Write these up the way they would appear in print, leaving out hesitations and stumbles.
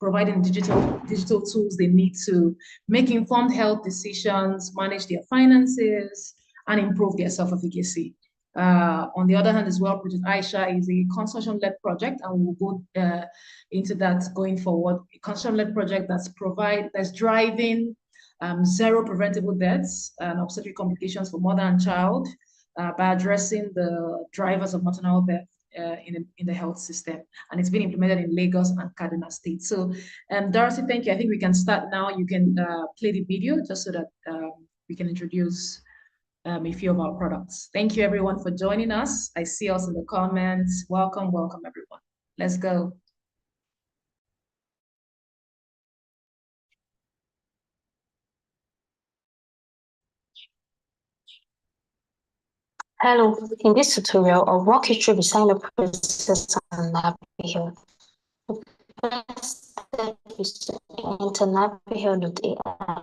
providing digital tools they need to make informed health decisions, manage their finances, and improve their self-efficacy. On the other hand as well, Project Aisha is a consortium-led project, and we will go into that going forward. A consortium-led project that's driving zero preventable deaths and obstetric complications for mother and child by addressing the drivers of maternal death in the health system. And it's been implemented in Lagos and Kaduna State. So Dorothy, thank you. I think we can start now. You can play the video just so that we can introduce a few of our products. Thank you everyone for joining us. I see us in the comments. Welcome, welcome everyone. Let's go. Hello, in this tutorial, I'll walk you through the sign-up process on NaviHealth. The first step is to enter navihealth.ai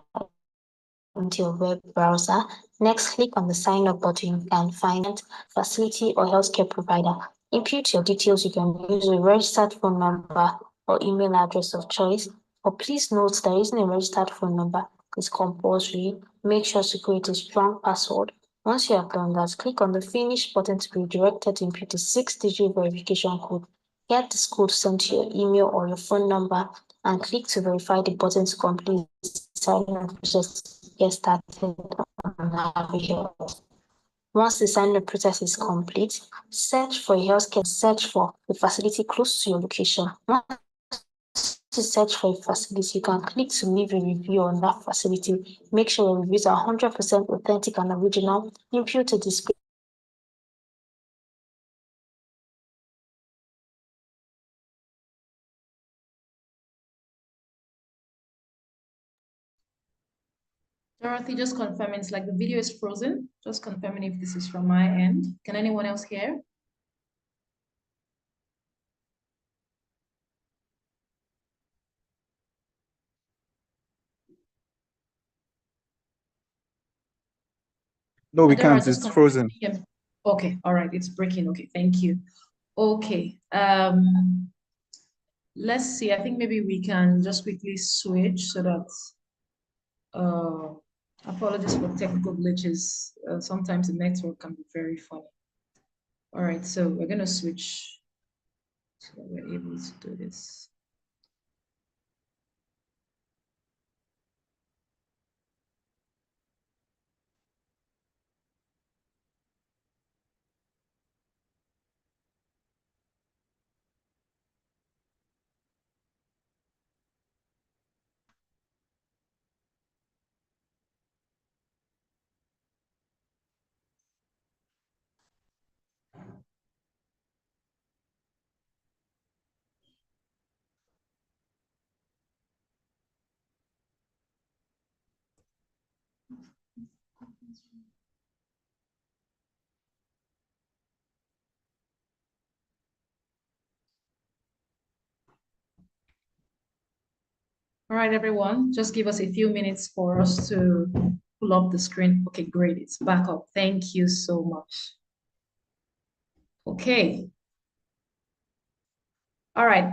into your web browser. Next, click on the sign up button and find facility or healthcare provider. Input your details. You can use a registered phone number or email address of choice. But please note there isn't a registered phone number. It's compulsory. Make sure to create a strong password. Once you have done that, click on the finish button to be directed to input a 6-digit verification code. Get this code sent to your email or your phone number and click to verify the button to complete the sign-up process to get started on NaviHealth. Once the sign-up process is complete, search for a healthcare, search for a facility close to your location. Once you search for a facility, you can click to leave a review on that facility. Make sure your reviews are 100% authentic and original. Input a description. Dorothy, just confirming, it's like the video is frozen. Just confirming if this is from my end. Can anyone else hear? No, we can't. It's frozen. Okay, all right, it's breaking. Okay, thank you. Okay, let's see. I think maybe we can just quickly switch so that apologies for technical glitches. Sometimes the network can be very funny. All right, so we're gonna switch so that we're able to do this. All right, everyone, just give us a few minutes for us to pull up the screen. Okay, great, it's back up. Thank you so much. Okay. All right,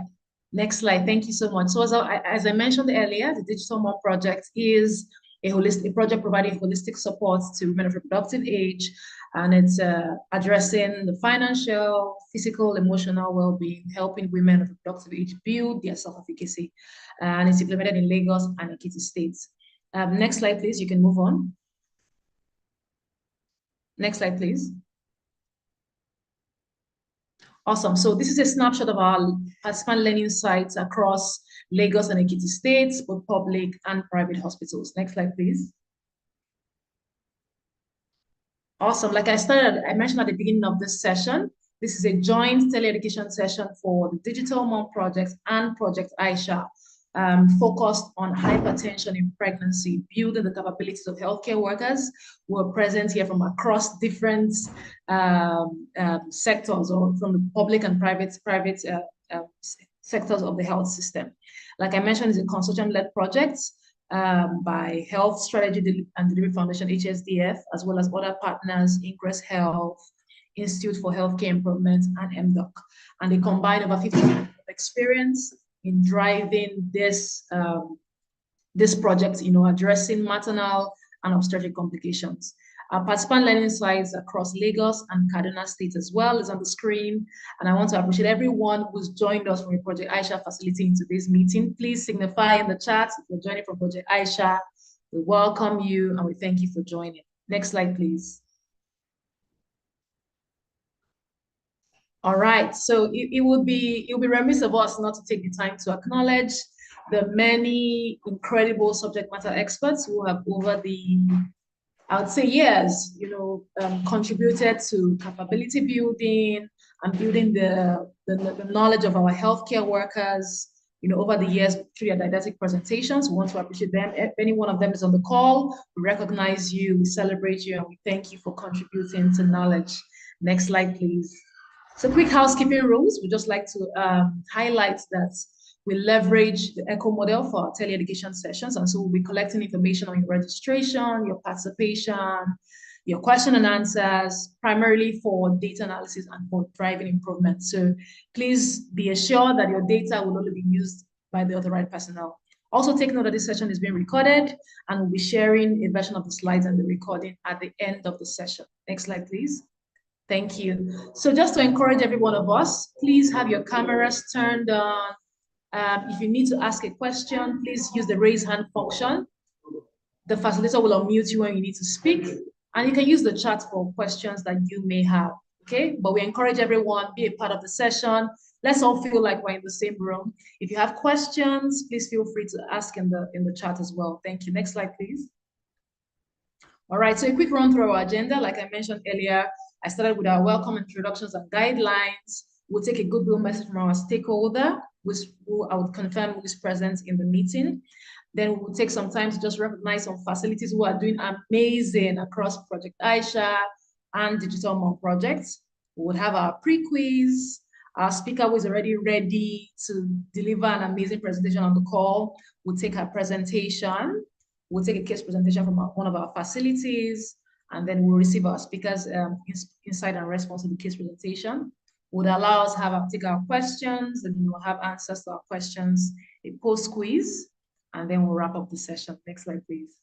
next slide. Thank you so much. So as I mentioned earlier, the Digital Mom Project is a project providing holistic support to women of reproductive age, and it's addressing the financial, physical, emotional well-being, helping women of reproductive age build their self-efficacy, and it's implemented in Lagos and Ekiti states. Next slide, please. You can move on. Next slide, please. Awesome. So this is a snapshot of our participant learning sites across Lagos and Ekiti states, both public and private hospitals. Next slide, please. Awesome. Like I mentioned at the beginning of this session, this is a joint teleeducation session for the Digital Mom Project and Project Aisha, focused on hypertension in pregnancy, building the capabilities of healthcare workers who are present here from across different sectors, or from the public and private sectors of the health system. Like I mentioned, it's a consortium-led project by Health Strategy and Delivery Foundation, HSDF, as well as other partners, Ingress Health, Institute for Healthcare Improvement, and mDoc. And they combine over 50 years of experience in driving this this project, addressing maternal and obstetric complications. Our participant learning sites across Lagos and Kaduna State as well is on the screen. And I want to appreciate everyone who's joined us from the Project Aisha facility in today's meeting. Please signify in the chat if you're joining from Project Aisha. We welcome you and we thank you for joining. Next slide, please. All right, so it would be remiss of us not to take the time to acknowledge the many incredible subject matter experts who have over the, I would say, years, contributed to capability building and building the knowledge of our healthcare workers, over the years through their didactic presentations. We want to appreciate them. If any one of them is on the call, we recognize you, we celebrate you, and we thank you for contributing to knowledge. Next slide, please. So quick housekeeping rules. We'd just like to highlight that we leverage the ECHO model for our tele-education sessions. And so we'll be collecting information on your registration, your participation, your question and answers, primarily for data analysis and for driving improvement. So please be assured that your data will only be used by the authorized personnel. Also take note that this session is being recorded and we'll be sharing a version of the slides and the recording at the end of the session. Next slide, please. Thank you. So just to encourage every one of us, please have your cameras turned on. If you need to ask a question, please use the raise hand function. The facilitator will unmute you when you need to speak, and you can use the chat for questions that you may have, okay? But we encourage everyone, be a part of the session. Let's all feel like we're in the same room. If you have questions, please feel free to ask in the chat as well. Thank you. Next slide, please. All right, so a quick run through our agenda. Like I mentioned earlier, I started with our welcome introductions and guidelines. We'll take a goodwill message from our stakeholder, who I would confirm who is present in the meeting. Then we'll take some time to just recognize some facilities who are doing amazing across Project Aisha and Digital Mom projects. We would have our pre-quiz. Our speaker who is already ready to deliver an amazing presentation on the call. We'll take her presentation. We'll take a case presentation from one of our facilities. And then we'll receive our speakers' insight and response to the case presentation. Would allow us to take our questions, and we'll have answers to our questions, a post quiz, and then we'll wrap up the session. Next slide, please.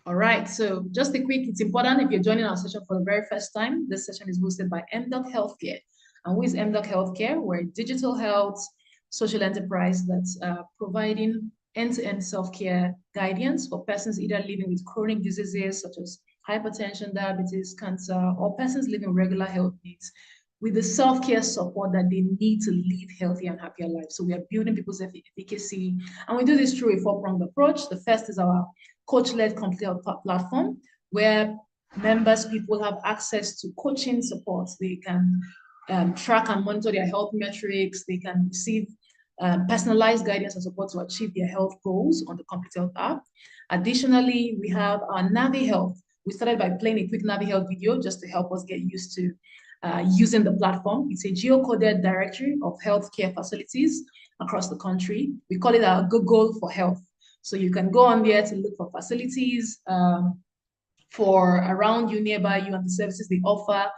All right, so just a quick, it's important if you're joining our session for the very first time, this session is hosted by mDoc Healthcare. And who is mDoc Healthcare? We're a digital health social enterprise that's providing end-to-end self-care guidance for persons either living with chronic diseases such as hypertension, diabetes, cancer, or persons living regular health needs with the self-care support that they need to live healthy and happier lives. So we are building people's efficacy, and we do this through a four-pronged approach. The first is our coach-led complete health platform, where people have access to coaching support. They can track and monitor their health metrics. They can receive personalized guidance and support to achieve their health goals on the Complete Health app. Additionally, we have our Navi Health. We started by playing a quick Navi Health video just to help us get used to using the platform. It's a geocoded directory of healthcare facilities across the country. We call it our Google for Health. So you can go on there to look for facilities for around you, nearby you, and the services they offer.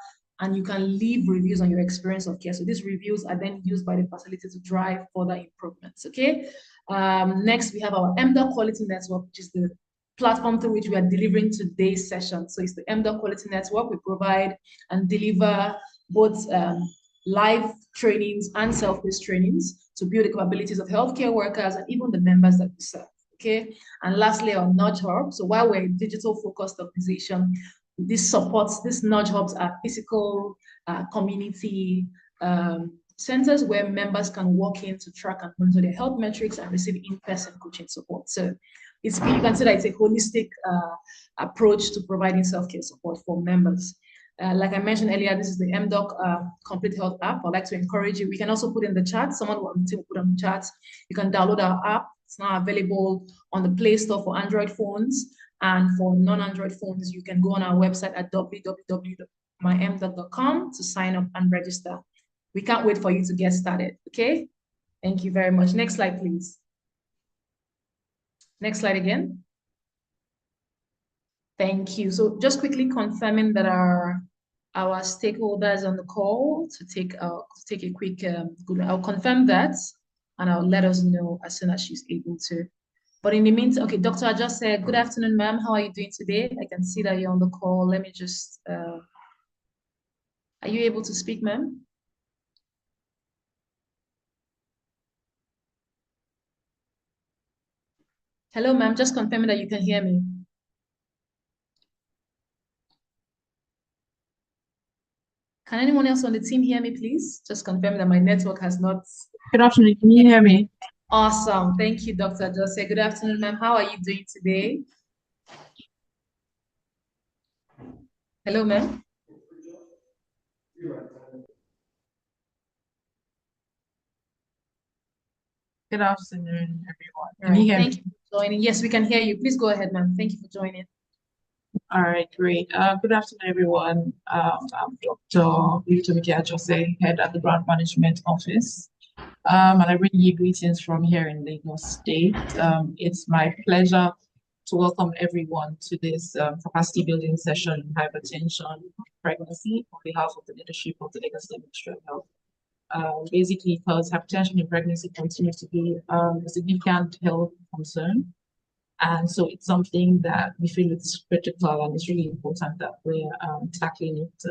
And you can leave reviews on your experience of care. So these reviews are then used by the facility to drive further improvements, okay? Next, we have our mDoc Quality Network, which is the platform through which we are delivering today's session. So it's the mDoc Quality Network. We provide and deliver both live trainings and self-paced trainings to build the capabilities of healthcare workers and even the members that we serve, okay? And lastly, our Nudge Hub. So while we're a digital-focused organization, this Nudge Hubs are physical community centers where members can walk in to track and monitor their health metrics and receive in-person coaching support. So you can say that it's a holistic approach to providing self-care support for members. Like I mentioned earlier, this is the mDoc Complete Health app. I'd like to encourage you. We can also put in the chat. Someone will put on the chat. You can download our app. It's now available on the Play Store for Android phones. And for non-Android phones, you can go on our website at www.mymdoc.com to sign up and register. We can't wait for you to get started, okay? Thank you very much. Next slide, please. Next slide again. Thank you. So just quickly confirming that our our stakeholders on the call to take a quick good. I'll confirm that, and I'll let us know as soon as she's able to. But in the meantime, okay, Doctor, I just said, good afternoon, ma'am. How are you doing today? I can see that you're on the call. Let me just, are you able to speak, ma'am? Hello, ma'am. Just confirming that you can hear me. Can anyone else on the team hear me, please? Just confirm that my network has not. Good afternoon. Can you hear me? Awesome. Thank you, Dr. Jose. Good afternoon, ma'am. How are you doing today? Hello, ma'am. Good afternoon, everyone. Can you hear me? Thank you for joining. Yes, we can hear you. Please go ahead, ma'am. Thank you for joining. All right, great. Good afternoon, everyone. I'm Dr. Khadijah Jose, head at the Grant Management Office. And I bring you greetings from here in Lagos State. It's my pleasure to welcome everyone to this capacity building session in hypertension pregnancy on behalf of the leadership of the Lagos State Ministry of Health. Basically, because hypertension in pregnancy continues to be a significant health concern. And so it's something that we feel it's critical and it's really important that we're tackling it.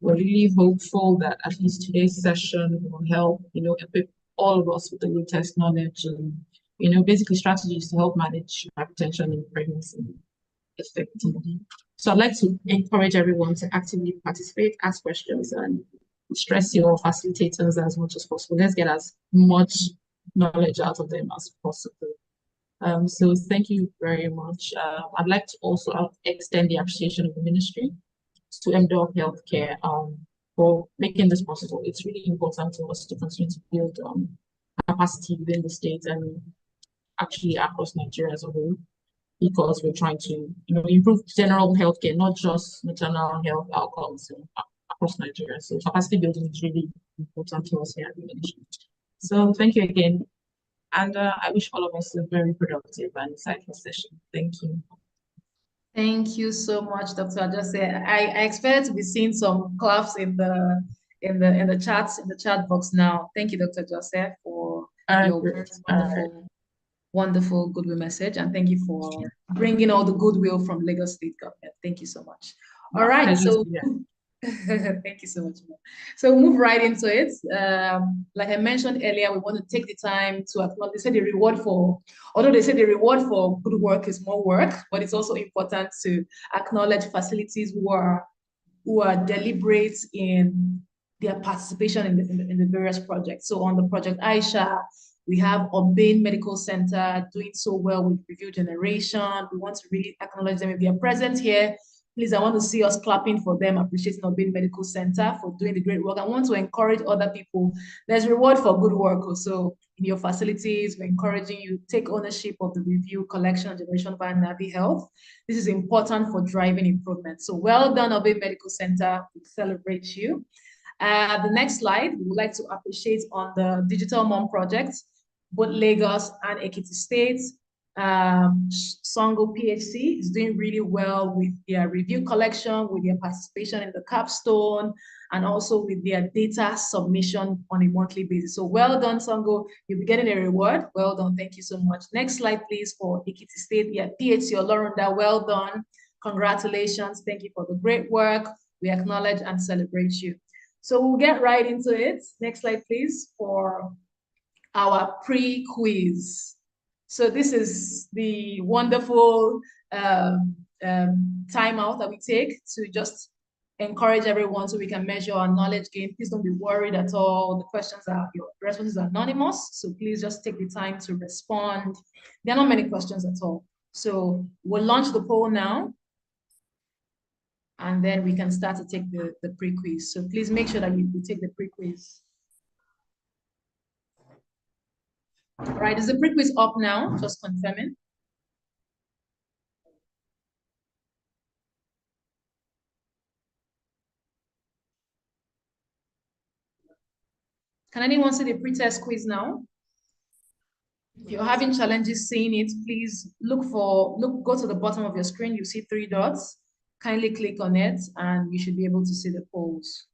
We're really hopeful that at least today's session will help, equip all of us with the latest knowledge and, basically strategies to help manage hypertension in pregnancy effectively. So I'd like to encourage everyone to actively participate, ask questions, and stress your facilitators as much as possible. Let's get as much knowledge out of them as possible. So thank you very much. I'd like to also extend the appreciation of the ministry to mDoc Healthcare for making this possible. It's really important to us to continue to build capacity within the state and actually across Nigeria as a whole, because we're trying to improve general healthcare, not just maternal health outcomes across Nigeria. So capacity building is really important to us here at the ministry. So thank you again. And I wish all of us a very productive and insightful session. Thank you. Thank you so much, Dr. Ajose. I expect to be seeing some claps in the chat box now. Thank you, Dr. Joseph, for your wonderful goodwill message, and thank you for bringing all the goodwill from Lagos State government. Thank you so much. All right, so thank you so much. So we'll move right into it. Like I mentioned earlier, we want to take the time to acknowledge. They say the reward for good work is more work, but it's also important to acknowledge facilities who are deliberate in their participation in the various projects. So on the project Aisha, we have Obin Medical Center doing so well with review generation. We want to really acknowledge them if they are present here. Please, I want to see us clapping for them, appreciating Obin Medical Center for doing the great work. I want to encourage other people. There's reward for good work also in your facilities. We're encouraging you to take ownership of the review, collection, and generation via Navi Health. This is important for driving improvement. So well done, Obin Medical Center. We celebrate you. The next slide, we would like to appreciate on the Digital Mom Project, both Lagos and Ekiti State. Songo PHC is doing really well with their review collection, with their participation in the capstone, and also with their data submission on a monthly basis. So well done, Songo. You'll be getting a reward. Well done. Thank you so much. Next slide, please, for Ekiti State. Yeah, PHC Olorunda, well done. Congratulations. Thank you for the great work. We acknowledge and celebrate you. So we'll get right into it. Next slide, please, for our pre-quiz. So this is the wonderful timeout that we take to just encourage everyone so we can measure our knowledge gain. Please don't be worried at all. Your responses are anonymous, so please just take the time to respond. There are not many questions at all. So we'll launch the poll now, and then we can start to take the pre-quiz. So please make sure that you take the pre-quiz. All right, is the pre-quiz up now? Just confirming. Can anyone see the pre-test quiz now? If you're having challenges seeing it, please go to the bottom of your screen. You see 3 dots. kindly click on it and you should be able to see the polls.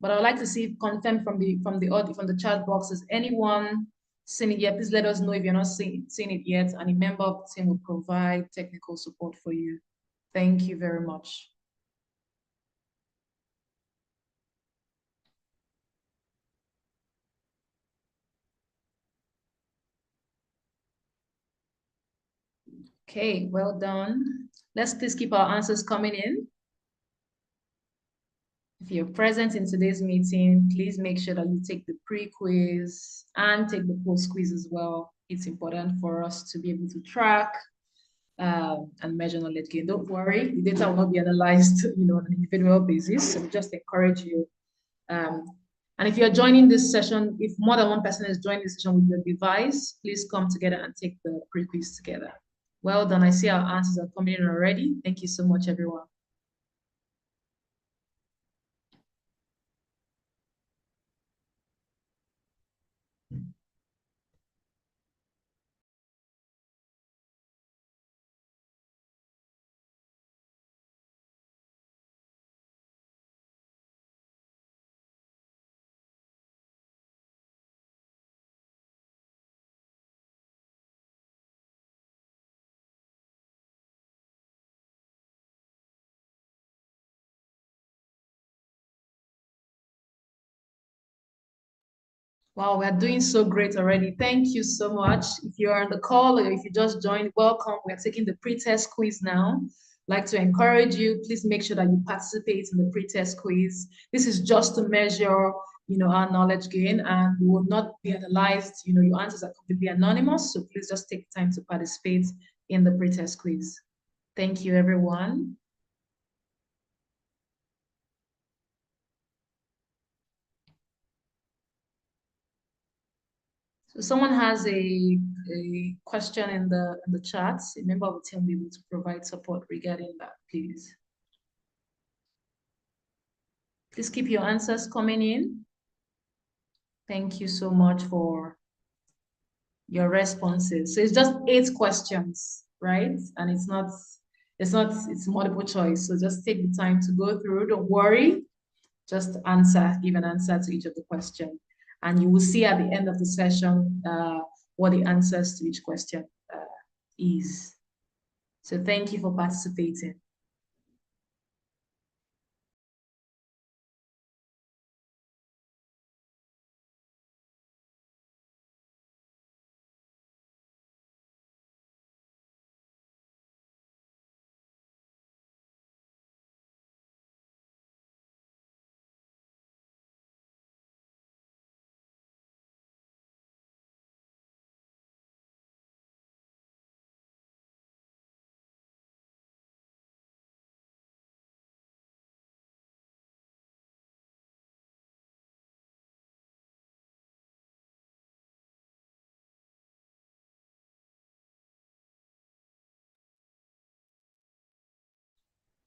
But I'd like to see content from the chat box. Is anyone seen it yet? Please let us know if you're not seen it yet, and a member of the team will provide technical support for you. Thank you very much. Okay, well done. Let's please keep our answers coming in. If you're present in today's meeting, please make sure that you take the pre-quiz and take the post-quiz as well. It's important for us to be able to track and measure knowledge gain. Don't worry, the data will not be analyzed, on an individual basis. So we just encourage you. And if you're joining this session, if more than one person is joining this session with your device, please come together and take the pre-quiz together. Well done. I see our answers are coming in already. Thank you so much, everyone. Wow, we're doing so great already. Thank you so much. If you're on the call or if you just joined, welcome. We're taking the pre-test quiz now. I'd like to encourage you, please make sure that you participate in the pre-test quiz. This is just to measure, our knowledge gain, and we will not be analyzed. Your answers are completely anonymous, so please just take time to participate in the pre-test quiz. Thank you, everyone. So someone has a question in the chat. A member of the team will be able to provide support regarding that, please. Please keep your answers coming in. Thank you so much for your responses. So it's just 8 questions, right? And it's multiple choice. So just take the time to go through. Don't worry. Just give an answer to each of the questions. And you will see at the end of the session what the answers to each question is. So thank you for participating.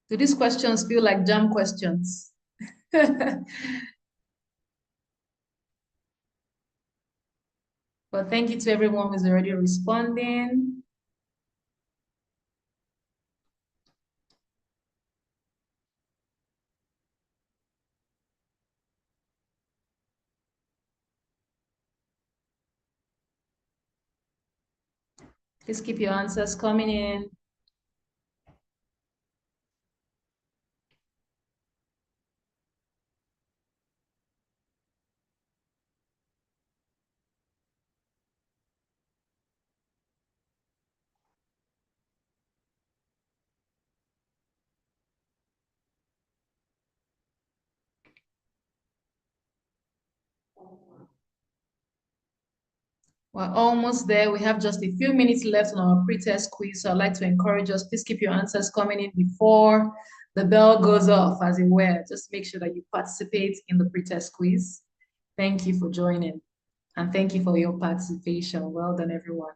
Do these questions feel like jam questions? But thank you to everyone who's already responding. Please keep your answers coming in. We're almost there. We have just a few minutes left on our pre-test quiz. So I'd like to encourage us, please keep your answers coming in before the bell goes off, as it were. Just make sure that you participate in the pre-test quiz. Thank you for joining. And thank you for your participation. Well done, everyone.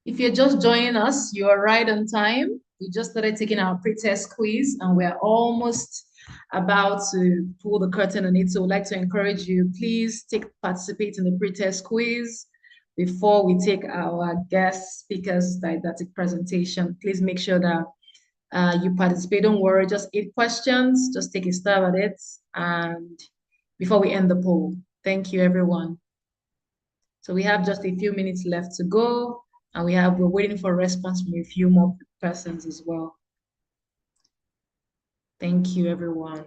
If you're just joining us, you are right on time. We just started taking our pre-test quiz and we're almost about to pull the curtain on it. So we'd like to encourage you, please participate in the pre-test quiz before we take our guest speakers didactic presentation. Please make sure that you participate. Don't worry, just 8 questions. Just take a stab at it and before we end the poll. Thank you, everyone. So we have just a few minutes left to go, and we're waiting for a response from a few more persons as well. Thank you, everyone.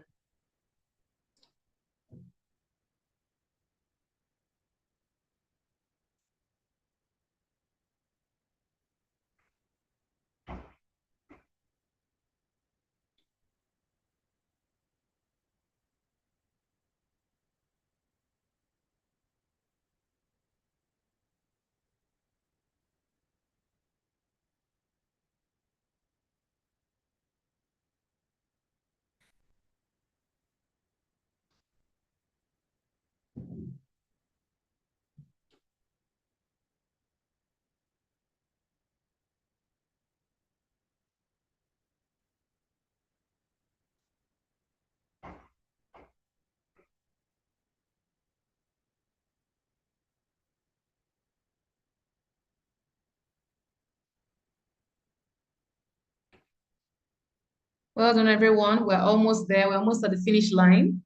Well done, everyone. We're almost there. We're almost at the finish line.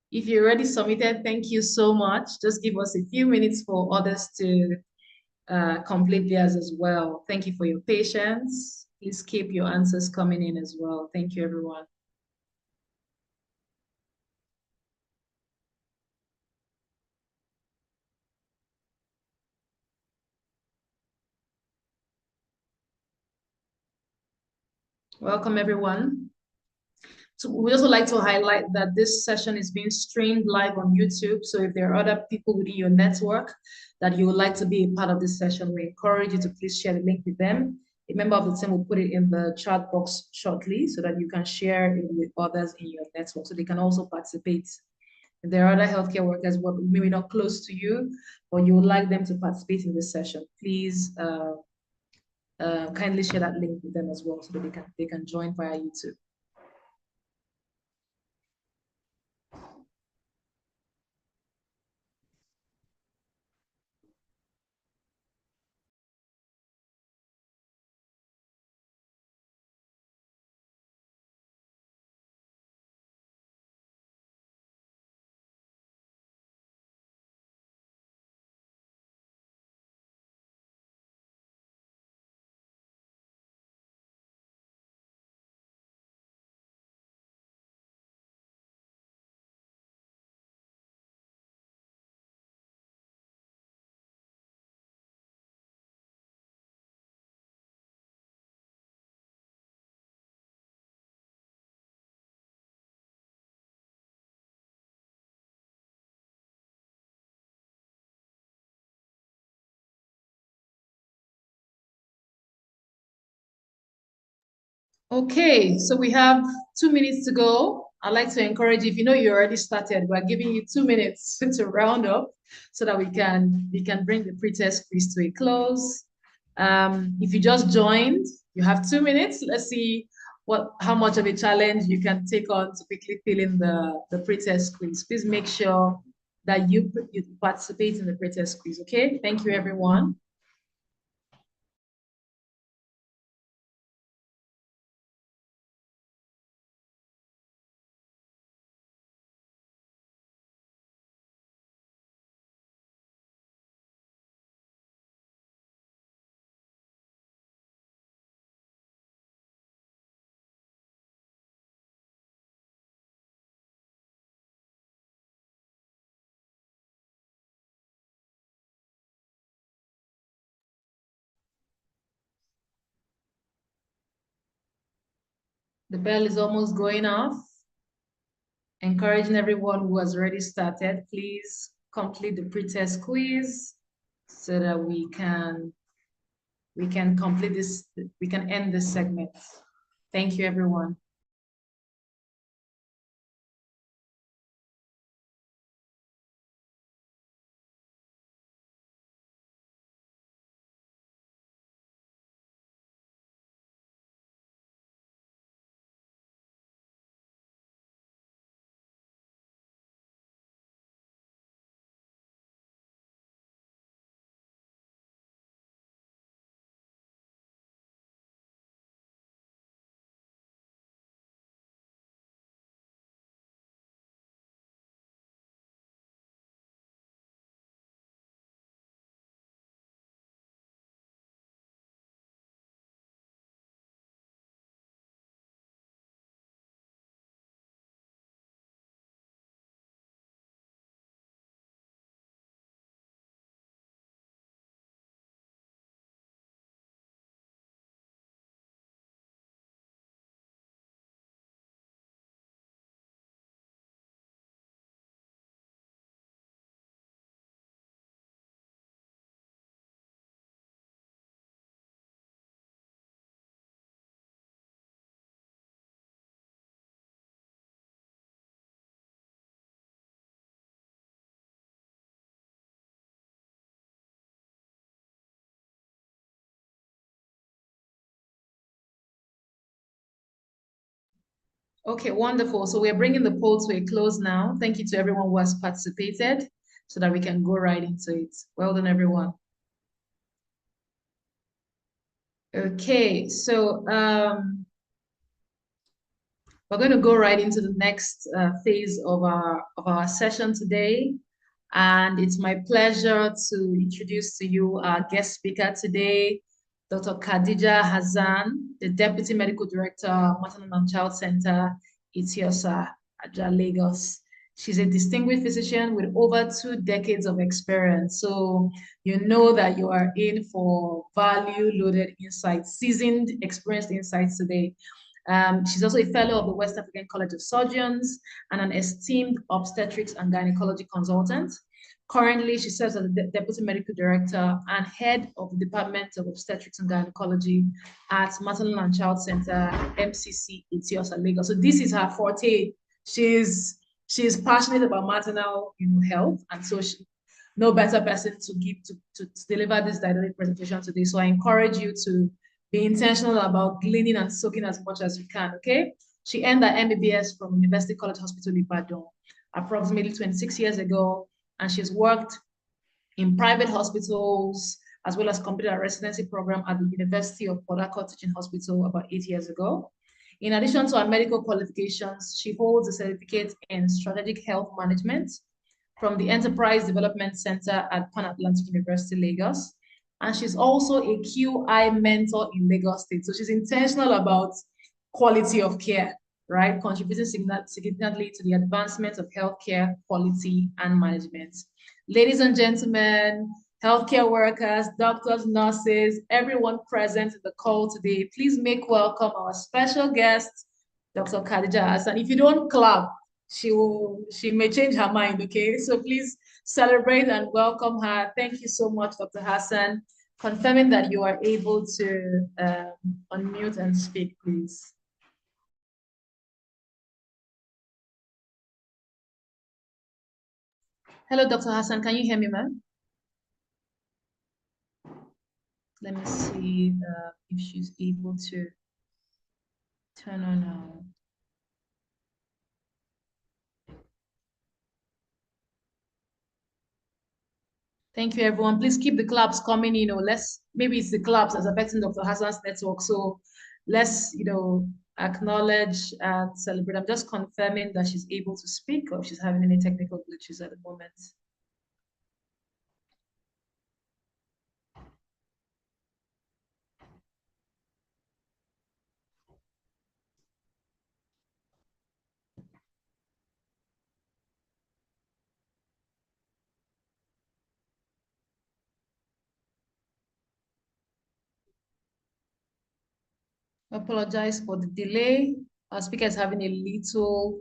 If you already submitted, thank you so much. Just give us a few minutes for others to complete theirs as well. Thank you for your patience. Please keep your answers coming in as well. Thank you, everyone. Welcome, everyone. So we also like to highlight that this session is being streamed live on YouTube. So if there are other people within your network that you would like to be a part of this session, we encourage you to please share the link with them. A member of the team will put it in the chat box shortly so that you can share it with others in your network so they can also participate. If there are other healthcare workers who are maybe not close to you, or you would like them to participate in this session, please kindly share that link with them as well so that they can join via YouTube. Okay, so we have 2 minutes to go. I'd like to encourage you, if you know you already started, we're giving you 2 minutes to round up so that we can bring the pre-test quiz to a close. If you just joined, you have 2 minutes. Let's see how much of a challenge you can take on to quickly fill in the pre-test quiz. Please make sure that you participate in the pre-test quiz, okay? Thank you, everyone. The bell is almost going off. Encouraging everyone who has already started, please complete the pre-test quiz so that we can complete this, we can end this segment. Thank you, everyone. Okay, wonderful. So we're bringing the poll to a close now. Thank you to everyone who has participated so that we can go right into it. Well done, everyone. Okay, so we're going to go right into the next phase of our session today. And it's my pleasure to introduce to you our guest speaker today, Dr. Khadijah Hassan, the Deputy Medical Director, Maternal and Child Center, Itiosa, Aja, Lagos. She's a distinguished physician with over 2 decades of experience. So you know that you are in for value-loaded insights, seasoned, experienced insights today. She's also a fellow of the West African College of Surgeons and an esteemed obstetrics and gynecology consultant. Currently, she serves as the Deputy Medical Director and Head of the Department of Obstetrics and Gynecology at Maternal and Child Center, MCC, Itiosa, Lagos. So this is her forte. She's passionate about maternal, health, and so no better person to deliver this didactic presentation today. So I encourage you to be intentional about gleaning and soaking as much as you can, okay? She earned her MBBS from University College Hospital Ibadan approximately 26 years ago, and she's worked in private hospitals as well as completed a residency program at the University of Port Harcourt Teaching Hospital about 8 years ago. In addition to her medical qualifications, she holds a certificate in strategic health management from the Enterprise Development Center at Pan Atlantic University, Lagos. And she's also a QI mentor in Lagos State. So she's intentional about quality of care, right? Contributing significantly to the advancement of healthcare quality and management. Ladies and gentlemen, healthcare workers, doctors, nurses, everyone present in the call today, please make welcome our special guest, Dr. Khadijah Hassan. If you don't clap, she may change her mind, okay? So please celebrate and welcome her. Thank you so much, Dr. Hassan. Confirming that you are able to unmute and speak, please. Hello, Dr. Hassan. Can you hear me, ma'am? Let me see if she's able to turn on her. Thank you, everyone. Please keep the claps coming. Maybe it's the claps that's affecting Dr. Hassan's network. So let's, acknowledge and celebrate. I'm just confirming that she's able to speak or if she's having any technical glitches at the moment. Apologize for the delay. Our speaker is having a little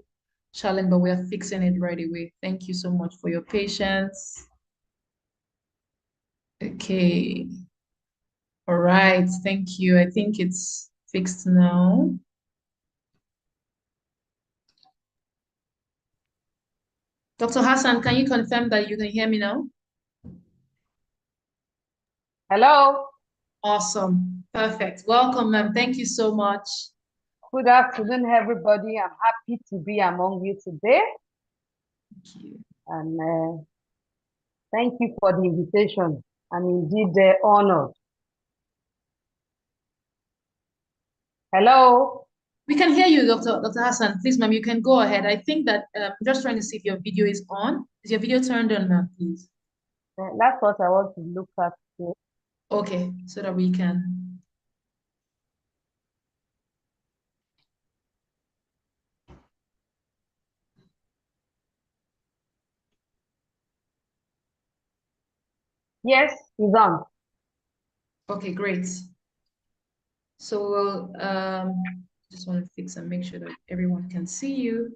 challenge, but we are fixing it right away. Thank you so much for your patience. Okay. All right. Thank you. I think it's fixed now. Dr. Hassan, can you confirm that you can hear me now? Hello. Awesome. Perfect. Welcome, ma'am. Thank you so much. Good afternoon, everybody. I'm happy to be among you today. Thank you. And thank you for the invitation. I'm indeed honored. Hello. We can hear you, Dr. Hassan. Please, ma'am, you can go ahead. I think that I'm just trying to see if your video is on. Is your video turned on, ma'am, please? That's what I want to look at today. Okay, so that we can. Yes, it's on. Okay, great. So we'll just want to fix and make sure that everyone can see you.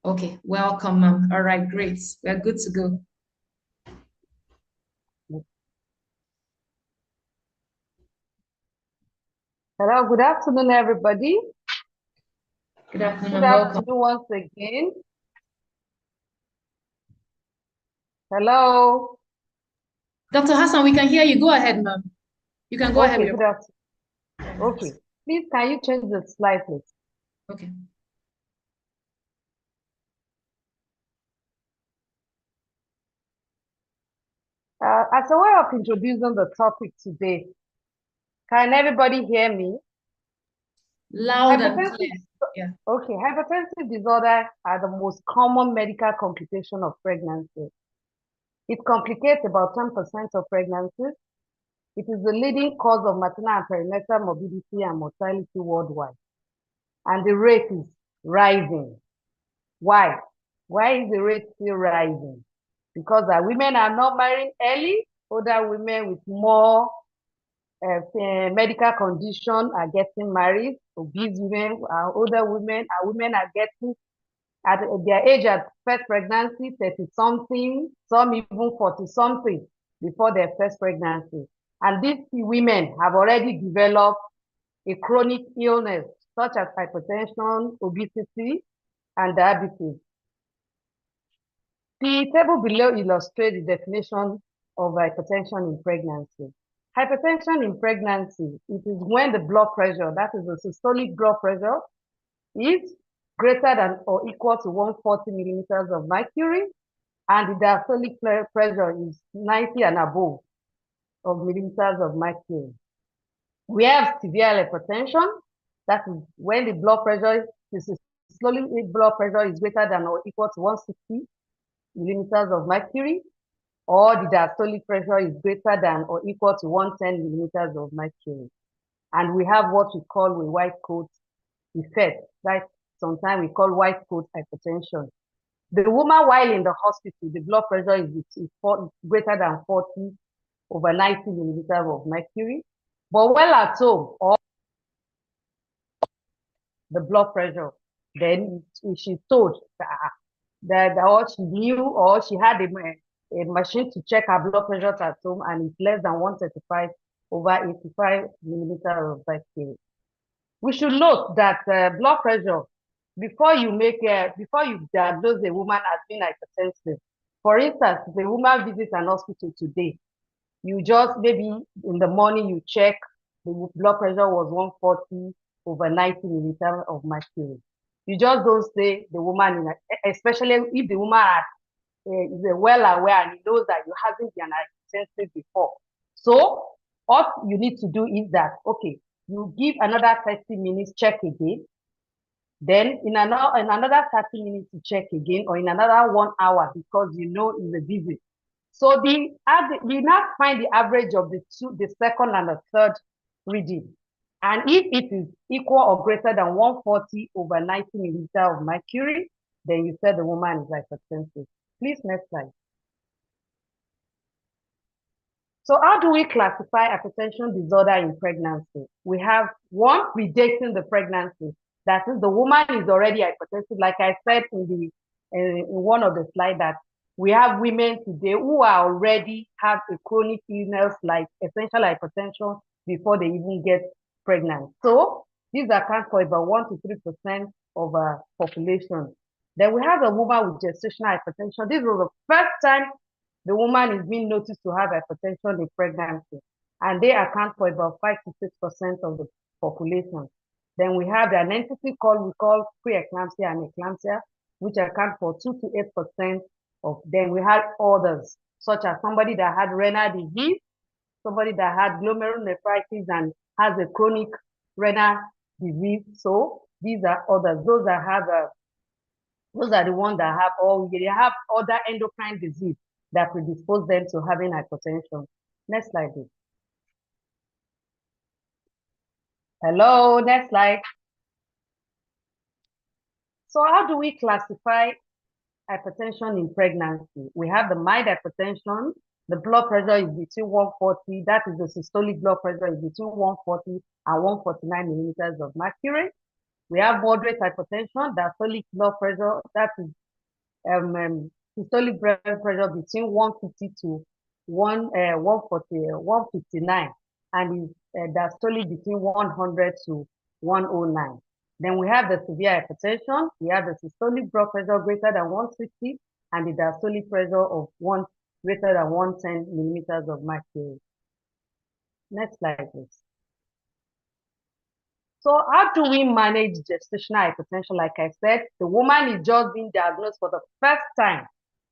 Okay, welcome, ma'am. All right, great. We're good to go. Hello, good afternoon, everybody. Good afternoon, Good welcome. afternoon once again. Hello. Dr. Hassan, we can hear you. Go ahead, ma'am. You can go ahead with good your... afternoon. Okay. Please, can you change the slide, please? Okay. As a way of introducing the topic today, can everybody hear me? Loud and clear. Yeah. Okay, hypertensive disorder are the most common medical complication of pregnancy. It complicates about 10% of pregnancies. It is the leading cause of maternal and perinatal morbidity and mortality worldwide. And the rate is rising. Why? Why is the rate still rising? Because women are not marrying early, older women with more medical condition are getting married, obese women, older women, women are getting at their age at first pregnancy, 30-something, some even 40-something before their first pregnancy. And these women have already developed a chronic illness such as hypertension, obesity, and diabetes. The table below illustrates the definition of hypertension in pregnancy. Hypertension in pregnancy, it is when the blood pressure, that is the systolic blood pressure, is greater than or equal to 140 millimeters of mercury, and the diastolic pressure is 90 and above of millimeters of mercury. We have severe hypertension, that is when the blood pressure, the systolic blood pressure is greater than or equal to 160 millimeters of mercury, or the diastolic pressure is greater than or equal to 110 millimeters of mercury. And we have what we call a white coat effect, that sometimes we call white coat hypertension. The woman, while in the hospital, the blood pressure is greater than 40 over 90 millimeters of mercury. But while at home, or the blood pressure, then she's told that or she knew or she had a machine to check her blood pressure at home, and it's less than 135 over 85 millimeters of mercury. We should note that blood pressure, before you diagnose a woman as being hypertensive, for instance, if a woman visits an hospital today, you just maybe in the morning you check the blood pressure was 140 over 90 millimeters of mercury. You just don't say the woman, especially if the woman is well aware and knows that you haven't been hypertensive before. So what you need to do is that, okay, you give another 30 minutes, check again. Then in another 30 minutes to check again, or in another 1 hour, because you know it's a visit. So we now find the average of the second and the third reading. And if it is equal or greater than 140 over 90 millimeters of mercury, then you say the woman is hypertensive. Please, next slide. So how do we classify hypertension disorder in pregnancy? We have one, predating the pregnancy. That is, the woman is already hypertensive. Like I said in one of the slides, that we have women today who are already have a chronic illness like essential hypertension before they even get pregnant. So these account for about 1 to 3% of our population. Then we have a woman with gestational hypertension. This was the first time the woman is being noticed to have hypertension in pregnancy, and they account for about 5 to 6% of the population. Then we have an entity we call pre-eclampsia and eclampsia, which account for 2 to 8% of. Then we have others, such as somebody that had renal disease, somebody that had glomerulonephritis and has a chronic renal disease. So these are others. Those are the ones that have, or they have other endocrine disease that predispose them to having hypertension. Next slide, please. Hello, next slide. So how do we classify hypertension in pregnancy? We have the mild hypertension. The blood pressure is between 140, that is the systolic blood pressure is between 140 and 149 millimeters of mercury. We have moderate hypertension, diastolic blood pressure, that is systolic blood pressure between 150 to 159, and diastolic between 100 to 109. Then we have the severe hypertension. We have the systolic blood pressure greater than 160 and the diastolic pressure of greater than 110 millimeters of mercury. Next slide, please. So how do we manage gestational hypertension? Like I said, the woman is just being diagnosed for the first time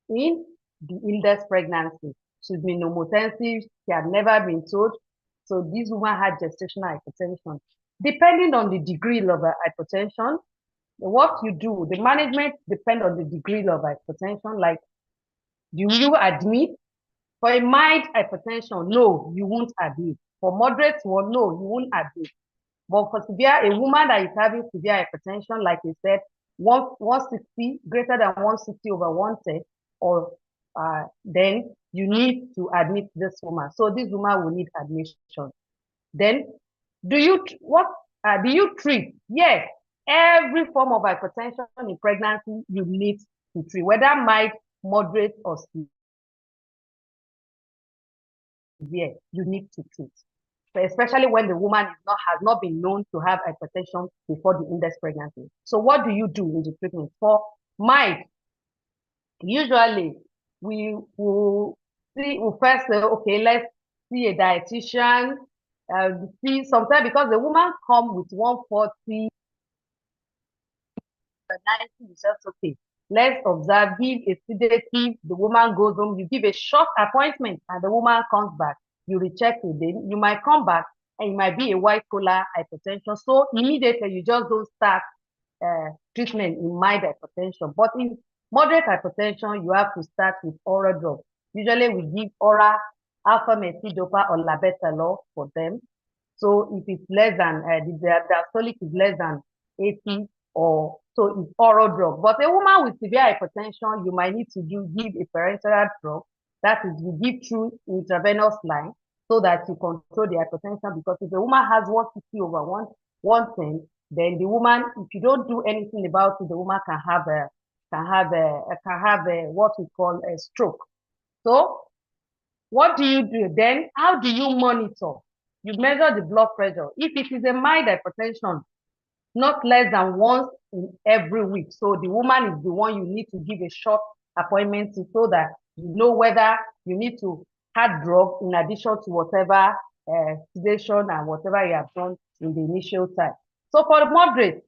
in the index pregnancy. She's been normotensive, she had never been told. So this woman had gestational hypertension. Depending on the degree of hypertension, what you do, the management depends on the degree of hypertension. Like, do you admit? For a mild hypertension, no, you won't admit. For moderate one, no, you won't admit. But for severe, a woman that is having severe hypertension, like we said, 160, greater than 160 over 110, or then you need to admit this woman. So this woman will need admission. Then, do you treat? Yes, every form of hypertension in pregnancy you need to treat, whether mild, moderate, or severe, you need to treat. Especially when the woman has not been known to have hypertension before the index pregnancy. So what do you do in the treatment? For mild, usually we will first say, okay, let's see a dietitian, see sometimes because the woman come with 140, 90, you say, okay, let's observe, give a sedative, the woman goes home, you give a short appointment and the woman comes back. You recheck again, you might come back and it might be a white collar hypertension. So immediately you just don't start treatment in mild hypertension. But in moderate hypertension, you have to start with oral drugs. Usually we give oral alpha-methyl-dopa or labetalol for them. So if it's less than, the diastolic is less than 80, or so it's oral drug. But a woman with severe hypertension, you might need to give a parenteral drug. That is, you give through intravenous line so that you control the hypertension. Because if a woman has 160 over 110, then the woman, if you don't do anything about it, the woman can have what we call a stroke. So what do you do then? How do you monitor? You measure the blood pressure. If it is a mild hypertension, not less than once in every week. So the woman is the one you need to give a short appointment to, so that you know whether you need to add drug in addition to whatever sedation and whatever you have done in the initial time. So for the moderate,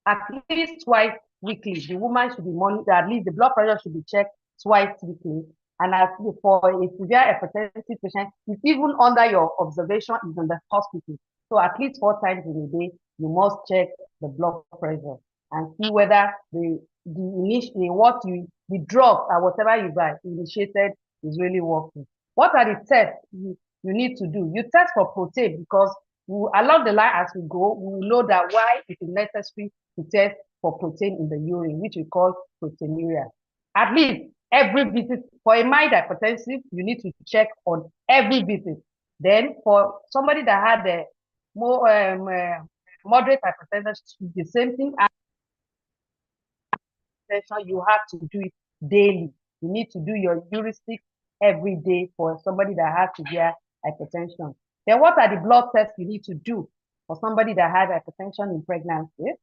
at least twice weekly, the woman should be monitored, at least the blood pressure should be checked twice weekly. And as for a severe hypertensive patient, it's even under your observation is in the hospital. So at least 4 times in a day, you must check the blood pressure and see whether the drug or whatever you buy initiated is really working. What are the tests you need to do? You test for protein, because along the line as we go, we will know that why it is necessary to test for protein in the urine, which we call proteinuria. At least every visit. For a mild hypertensive, you need to check on every visit. Then for somebody that had a more moderate hypertension, the same thing. You have to do it daily. You need to do your heuristic every day for somebody that has severe hypertension. Then what are the blood tests you need to do for somebody that had hypertension in pregnancy?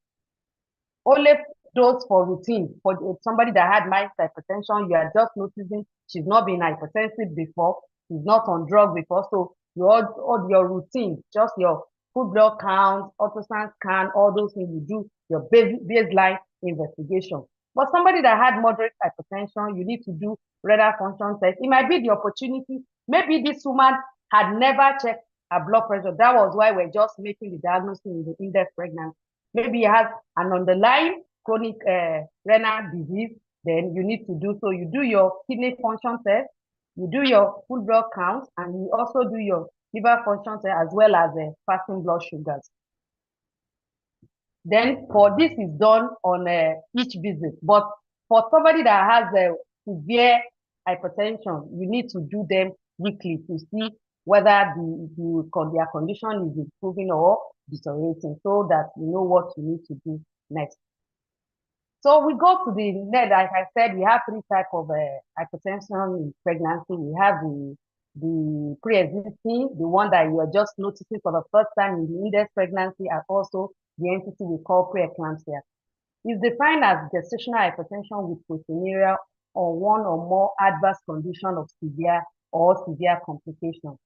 Only those for routine. For somebody that had mild hypertension, you are just noticing she's not been hypertensive before, she's not on drug before, so all your routine, just your full blood count, ultrasound scan, all those things, you do your baseline investigation. But somebody that had moderate hypertension, you need to do renal function test. It might be the opportunity. Maybe this woman had never checked her blood pressure. That was why we're just making the diagnosis in the index pregnancy. Maybe you have an underlying chronic renal disease, then you need to do so. You do your kidney function test, you do your full blood count, and you also do your liver function test as well as fasting blood sugars. Then for this is done on each visit. But for somebody that has a severe hypertension, you need to do them weekly to see whether their condition is improving or deteriorating, so that you know what you need to do next. So we go to the next. Like I said, we have 3 types of hypertension in pregnancy. We have the pre-existing, the one that you are just noticing for the first time in the index pregnancy, and also the entity we call pre-eclampsia. It's defined as gestational hypertension with proteinuria or one or more adverse condition of severe or severe complications.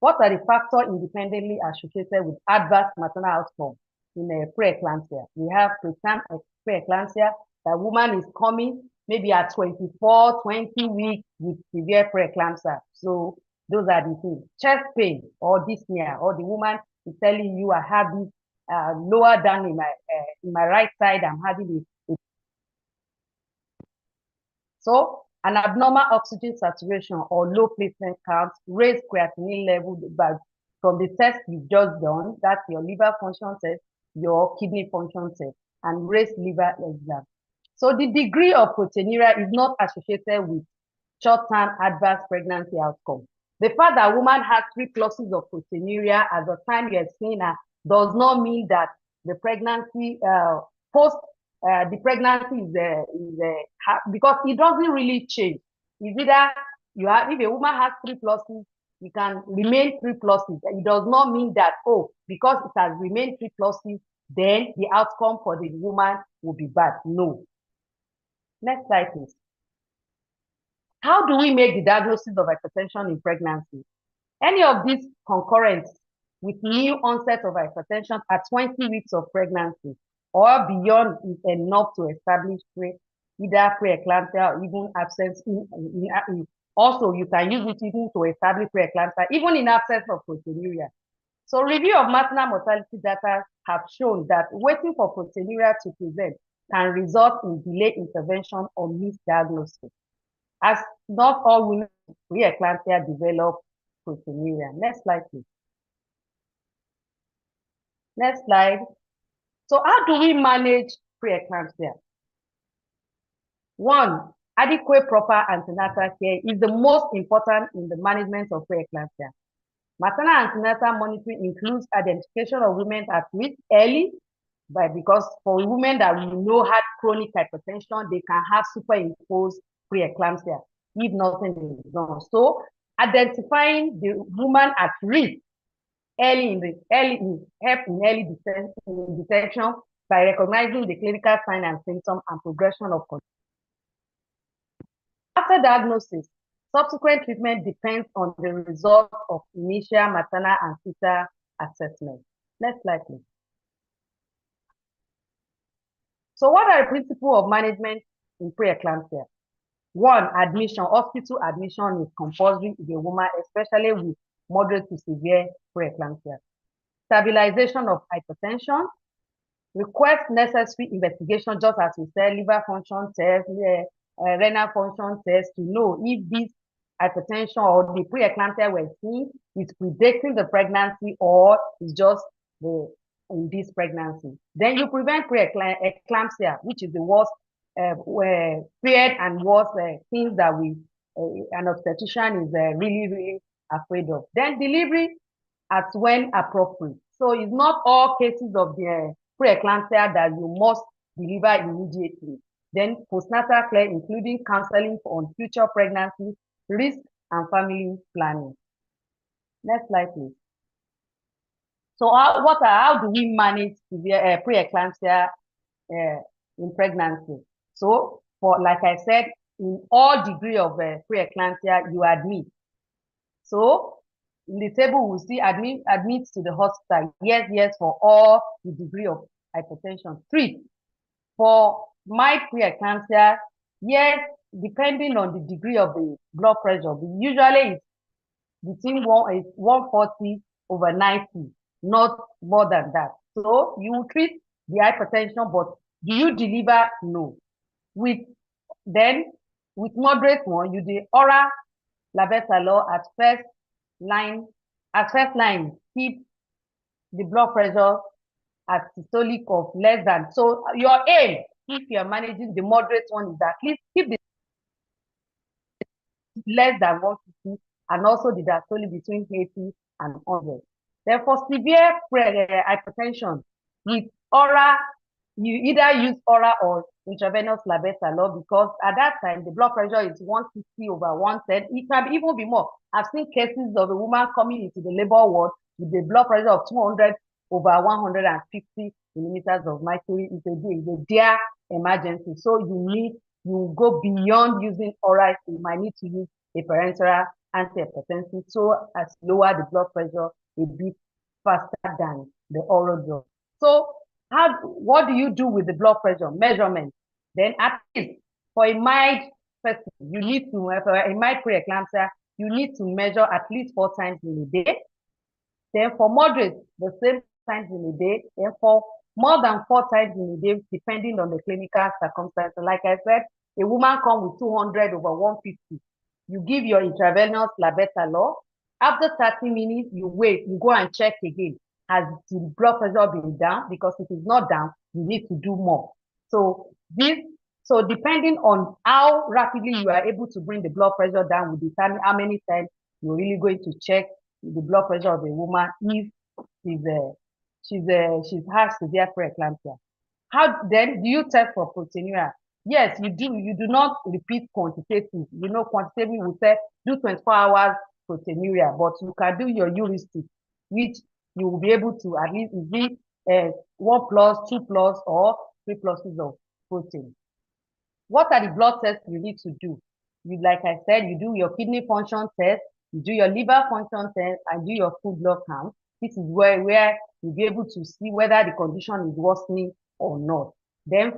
What are the factors independently associated with adverse maternal outcome? in a preeclampsia. We have preeclampsia. The woman is coming maybe at 24, 20 weeks with severe preeclampsia. So those are the things. Chest pain or dyspnea, or the woman is telling you, I have this lower down in my right side, I'm having it. So an abnormal oxygen saturation or low platelet count, raised creatinine level from the test you've just done, that's your liver function test, your kidney function test, and raised liver exam. So the degree of proteinuria is not associated with short-term adverse pregnancy outcome. The fact that a woman has 3 pluses of proteinuria at the time you're seeing her does not mean that the pregnancy the pregnancy is because it doesn't really change. It's either you have, if a woman has 3 pluses, you can remain 3 pluses. It does not mean that, oh, because it has remained 3 pluses, then the outcome for the woman will be bad. No. Next slide, please. How do we make the diagnosis of hypertension in pregnancy? Any of these concurrent with new onset of hypertension at 20 weeks of pregnancy or beyond is enough to establish either preeclampsia or even absence. Also, you can use it even to establish preeclampsia, even in absence of proteinuria. So review of maternal mortality data have shown that waiting for proteinuria to present can result in delayed intervention or misdiagnosis, as not all women with preeclampsia develop proteinuria. Next slide, please. Next slide. So how do we manage preeclampsia? One, adequate proper antenatal care is the most important in the management of preeclampsia. Maternal antenatal monitoring includes identification of women at risk early, because for women that we know had chronic hypertension, they can have superimposed preeclampsia if nothing is done. So identifying the woman at risk early detection by recognizing the clinical sign and symptom and progression of condition. After diagnosis, subsequent treatment depends on the result of initial maternal and fetal assessment. Next slide, please. So what are the principles of management in preeclampsia? One, admission. Hospital admission is compulsory if a woman, especially with moderate to severe preeclampsia. Stabilization of hypertension. Request necessary investigation, just as we said, liver function test, renal function test, to know if this hypertension or the preeclampsia we're seeing is predicting the pregnancy or is just in this pregnancy. Then you prevent preeclampsia, which is the worst feared and worst things that an obstetrician is really afraid of. Then delivery at when appropriate. So it's not all cases of the preeclampsia that you must deliver immediately. Then postnatal care, including counseling on future pregnancy, risk, and family planning. Next slide, please. So how do we manage severe preeclampsia in pregnancy? So, like I said, in all degree of preeclampsia, you admit. So, in the table, we'll see admits to the hospital. Yes, for all the degree of hypertension. 3, for mild preeclampsia, yes, depending on the degree of the blood pressure. Usually, it's between 140/90, not more than that. So, you will treat the hypertension, but do you deliver? No. With moderate one, you do oral labetalol at first line. Keep the blood pressure at systolic of less than. So your aim, if you are managing the moderate one, is at least keep the less than 150, and also the diastolic between 80 and 100. Therefore, severe hypertension with oral, you either use oral or intravenous labetalol, because at that time the blood pressure is 160/110. It can even be more. I've seen cases of a woman coming into the labor ward with the blood pressure of 200/150 millimeters of mercury. It's a dire emergency. So you go beyond using oral. You might need to use a parenteral antihypertensive so as lower the blood pressure a bit faster than the oral drug. So what do you do with the blood pressure measurement? Then at least for a mild person, you need to, for a mild preeclampsia, you need to measure at least 4 times in a day. Then for moderate, the same times in a day. Then for more than 4 times in a day, depending on the clinical circumstances. Like I said, a woman comes with 200 over 150. You give your intravenous labetalol. After 30 minutes, you wait, you go and check again. Has the blood pressure been down? Because if it's not down, you need to do more. So depending on how rapidly you are able to bring the blood pressure down will determine how many times you're really going to check the blood pressure of a woman if she has severe preeclampsia. How then do you test for proteinuria? Yes, you do. You do not repeat quantitative. You know, quantitative will say do 24 hours proteinuria, but you can do your heuristic, which you will be able to at least be 1 plus, 2 plus, or 3 pluses of protein. What are the blood tests you need to do? Like I said, you do your kidney function test, you do your liver function test, and do your full blood count. This is where you'll be able to see whether the condition is worsening or not. Then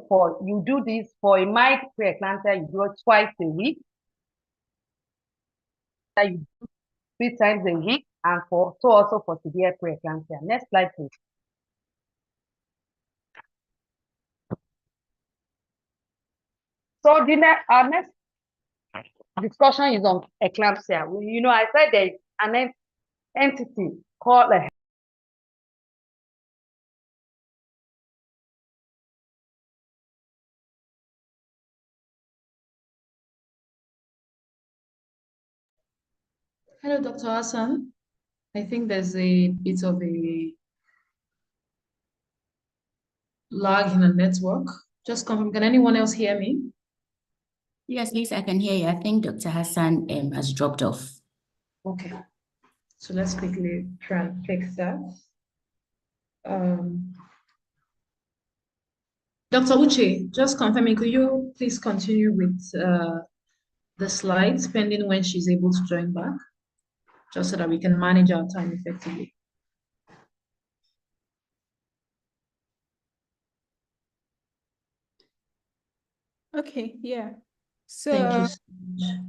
you do this for a mild preeclampsia, you do it twice a week. You do 3 times a week, and also for severe preeclampsia. Next slide, please. So our next discussion is on eclampsia. You know, I said there's an entity called a Hello, Dr. Hassan. I think there's a bit of a lag in the network. Just confirm, can anyone else hear me? Yes, Lisa, I can hear you. I think Dr. Hassan has dropped off. Okay, so let's quickly try and fix that. Dr. Uche, just confirming, could you please continue with the slides pending when she's able to join back, just so that we can manage our time effectively. Okay, yeah. Thank you So, so much.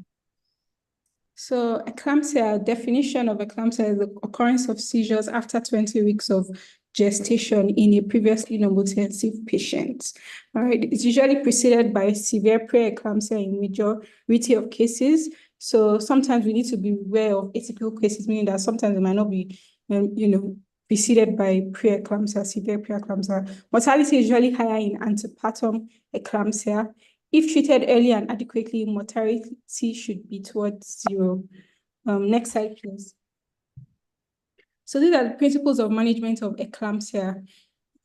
so eclampsia, definition of eclampsia is the occurrence of seizures after 20 weeks of gestation in a previously normotensive patient. All right, it's usually preceded by severe preeclampsia in majority of cases. So sometimes we need to be aware of atypical cases, meaning that sometimes it might not be, preceded by preeclampsia, severe preeclampsia. Mortality is usually higher in antepartum eclampsia. If treated early and adequately, mortality should be towards 0. Next slide, please. So these are the principles of management of eclampsia.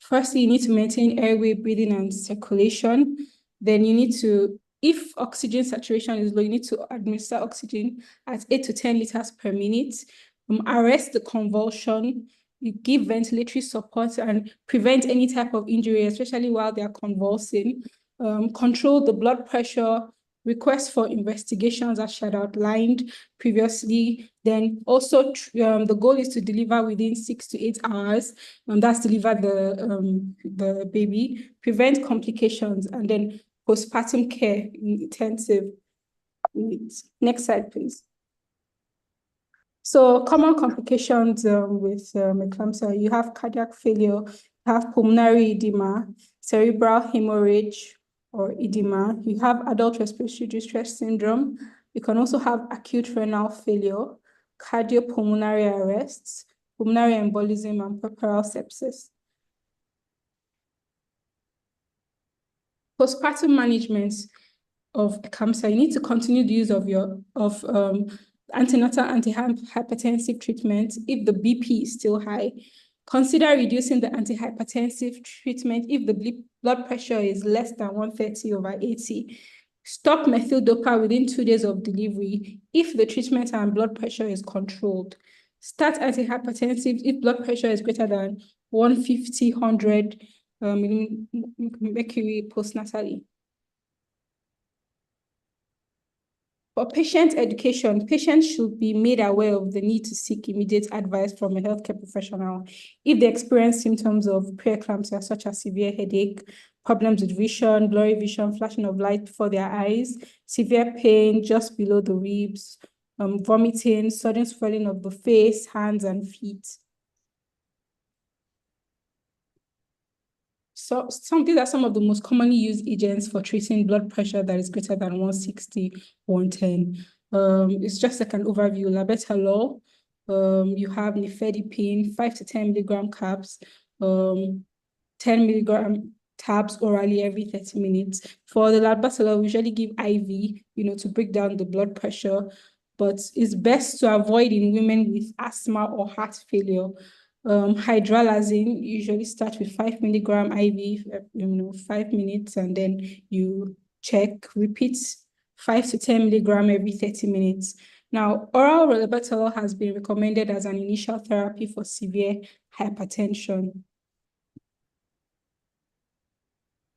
Firstly, you need to maintain airway, breathing, and circulation. Then you need to, if oxygen saturation is low, you need to administer oxygen at 8 to 10 liters per minute. Arrest the convulsion. You give ventilatory support and prevent any type of injury, especially while they are convulsing. Control the blood pressure, request for investigations as she had outlined previously. Then also the goal is to deliver within 6 to 8 hours. That's deliver the baby, prevent complications, and then postpartum care intensive needs. Next slide, please. So common complications with eclampsia, you have cardiac failure, you have pulmonary edema, cerebral hemorrhage or edema, you have adult respiratory distress syndrome, you can also have acute renal failure, cardiopulmonary arrests, pulmonary embolism, and puerperal sepsis. Postpartum management of eclampsia, you need to continue the use of antenatal antihypertensive treatment if the BP is still high. Consider reducing the antihypertensive treatment if the blood pressure is less than 130/80. Stop methyl dopa within 2 days of delivery if the treatment and blood pressure is controlled. Start antihypertensive if blood pressure is greater than 150/100 mercury postnatally. For patient education, patients should be made aware of the need to seek immediate advice from a healthcare professional if they experience symptoms of pre-eclampsia, such as severe headache, problems with vision, blurry vision, flashing of light before their eyes, severe pain just below the ribs, vomiting, sudden swelling of the face, hands, and feet. So these are some of the most commonly used agents for treating blood pressure that is greater than 160, 110. It's just like an overview. Labetalol, you have nifedipine, 5 to 10 milligram caps, 10 milligram tabs orally every 30 minutes. For the labetalol, we usually give IV, to break down the blood pressure, but it's best to avoid in women with asthma or heart failure. Hydralazine usually starts with 5 milligram IV, 5 minutes, and then you check, repeat 5 to 10 milligram every 30 minutes. Now, oral labetalol has been recommended as an initial therapy for severe hypertension.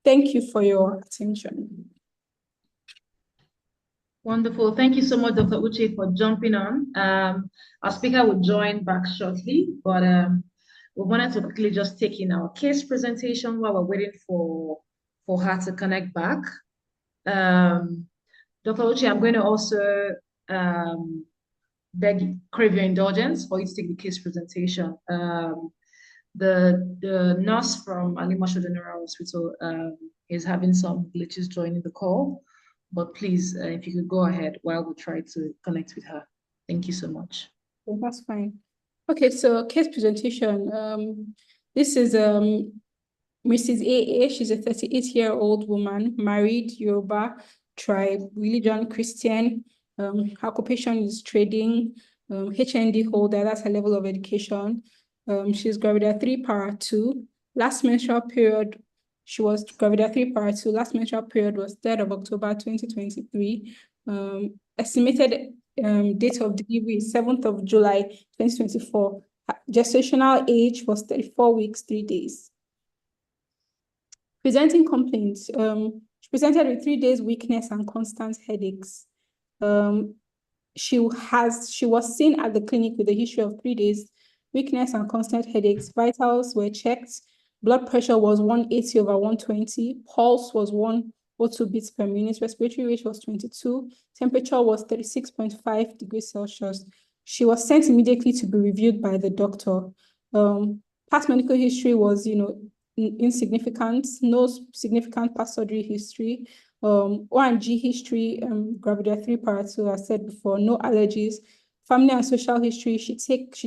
Thank you for your attention. Wonderful. Thank you so much, Dr. Uche, for jumping on. Our speaker will join back shortly, but we wanted to quickly just take in our case presentation while we're waiting for her to connect back. Dr. Uche, I'm going to also crave your indulgence for you to take the case presentation. The nurse from Alimasho General Hospital is having some glitches joining the call. But please, if you could go ahead while we try to connect with her. Thank you so much. Oh, that's fine. Okay, so case presentation. This is Mrs. AA. She's a 38-year-old woman, married, Yoruba, tribe, religion, Christian. Her occupation is trading, HND holder, that's her level of education. She's gravida 3 para 2. Last menstrual period, she was gravida 3 para 2. Last menstrual period was 3rd of October, 2023. Estimated date of delivery is 7th of July, 2024. Gestational age was 34 weeks, 3 days. Presenting complaints. She presented with 3 days weakness and constant headaches. She was seen at the clinic with a history of 3 days weakness and constant headaches. Vitals were checked. Blood pressure was 180/120. Pulse was 102 beats per minute. Respiratory rate was 22. Temperature was 36.5 degrees Celsius. She was sent immediately to be reviewed by the doctor. Past medical history was, insignificant. No significant past surgery history. O&G history, gravida 3 para 2, as said before. No allergies. Family and social history. She takes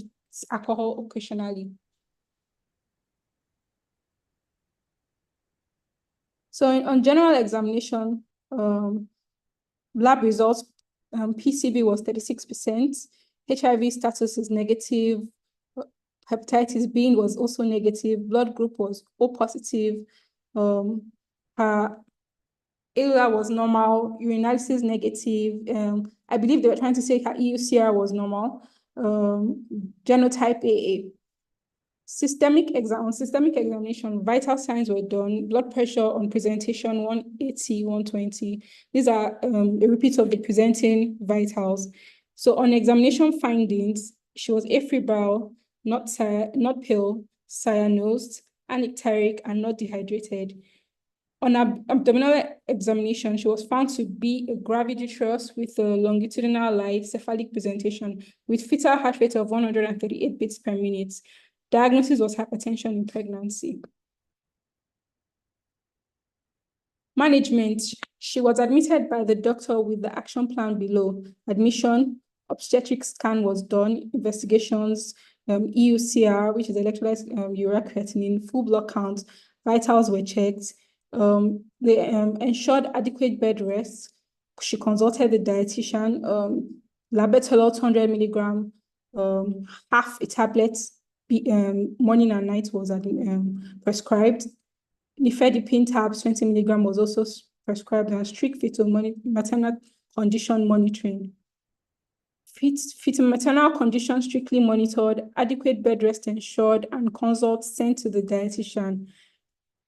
alcohol occasionally. So on general examination, lab results, PCB was 36%, HIV status is negative, hepatitis B was also negative, blood group was O positive, her ALA was normal, urinalysis negative, I believe they were trying to say her EUCR was normal, genotype AA. Systemic examination, vital signs were done, blood pressure on presentation 180, 120. These are a repeat of the presenting vitals. So on examination findings, she was afebrile, not pale, cyanosed, anicteric, and not dehydrated. On abdominal examination, she was found to be a graviditress with a longitudinal light cephalic presentation with fetal heart rate of 138 beats per minute. Diagnosis was hypertension in pregnancy. Management, she was admitted by the doctor with the action plan below. Admission, obstetric scan was done, investigations, EUCR, which is electrolyte urea creatinine, full blood count, vitals were checked. They ensured adequate bed rest. She consulted the dietitian, labetalol 200 milligram, half a tablet, morning and night was prescribed. Nifedipine tabs 20 milligram was also prescribed, and strict fetal maternal condition monitoring. Fetal maternal condition strictly monitored, adequate bed rest ensured, and consults sent to the dietitian.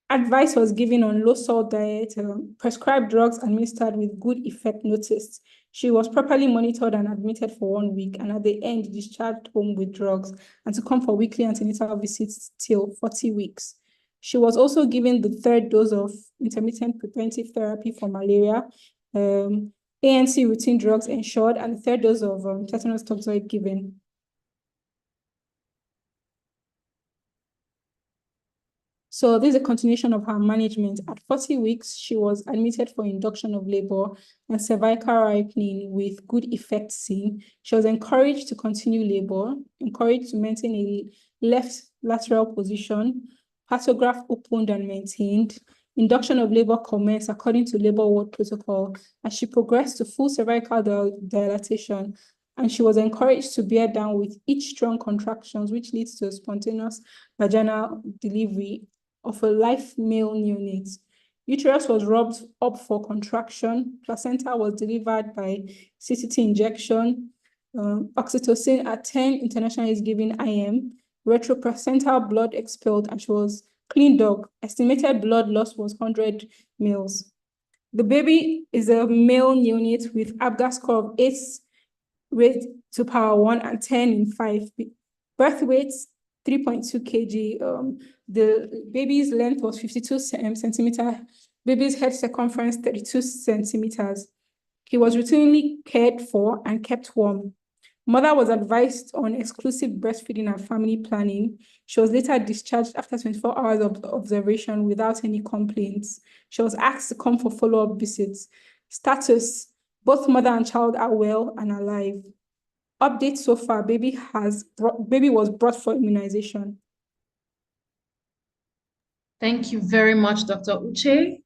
Advice was given on low salt diet, prescribed drugs administered with good effect noticed. She was properly monitored and admitted for 1 week, and at the end, discharged home with drugs and to come for weekly antenatal visits till 40 weeks. She was also given the 3rd dose of intermittent preventive therapy for malaria, ANC routine drugs ensured, and the 3rd dose of tetanus toxoid given. So this is a continuation of her management. At 40 weeks, she was admitted for induction of labor and cervical ripening with good effect seen. She was encouraged to continue labor, encouraged to maintain a left lateral position, pantograph opened and maintained. Induction of labor commenced according to labor ward protocol, and she progressed to full cervical dilatation, and she was encouraged to bear down with each strong contractions, which leads to a spontaneous vaginal delivery of a live male neonate. Uterus was rubbed up for contraction. Placenta was delivered by CCT injection. Oxytocin at 10 international is given IM. Retroplacental blood expelled, and she was clean dog. Estimated blood loss was 100 mils. The baby is a male neonate with ABGA score of 8 raised to power 1 and 10 in 5. Birth weight 3.2 kg. The baby's length was 52 centimeters. Baby's head circumference 32 centimeters. He was routinely cared for and kept warm. Mother was advised on exclusive breastfeeding and family planning. She was later discharged after 24 hours of observation without any complaints. She was asked to come for follow-up visits. Status: both mother and child are well and alive. Update so far: baby was brought for immunization. Thank you very much, Dr. Uche.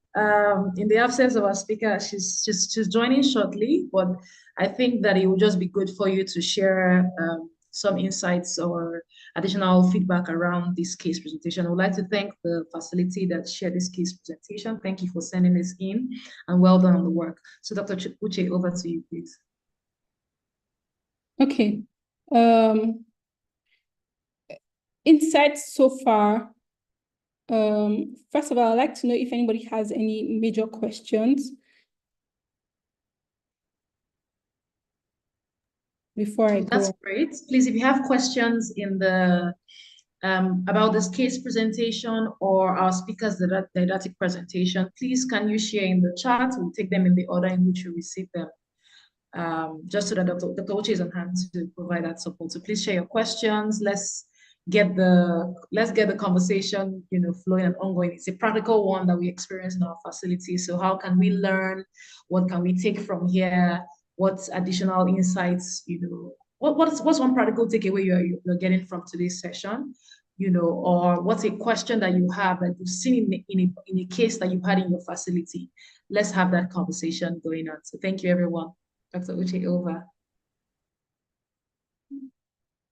In the absence of our speaker, she's joining shortly, but I think that it would just be good for you to share some insights or additional feedback around this case presentation. I would like to thank the facility that shared this case presentation. Thank you for sending this in, and well done on the work. So Dr. Uche, over to you, please. Okay. Insights so far. First of all, I'd like to know if anybody has any major questions before I go. That's great. Please, if you have questions in the about this case presentation or our speakers' didactic presentation, please can you share in the chat? We'll take them in the order in which you receive them. Just so that Dr. Uche is on hand to provide that support. So please share your questions. Let's get the conversation, flowing and ongoing. It's a practical one that we experience in our facility. So how can we learn? What can we take from here? What's additional insights? What's one practical takeaway you're getting from today's session? Or what's a question that you have that you've seen in a case that you've had in your facility? Let's have that conversation going on. So thank you, everyone. Dr. Uche, over.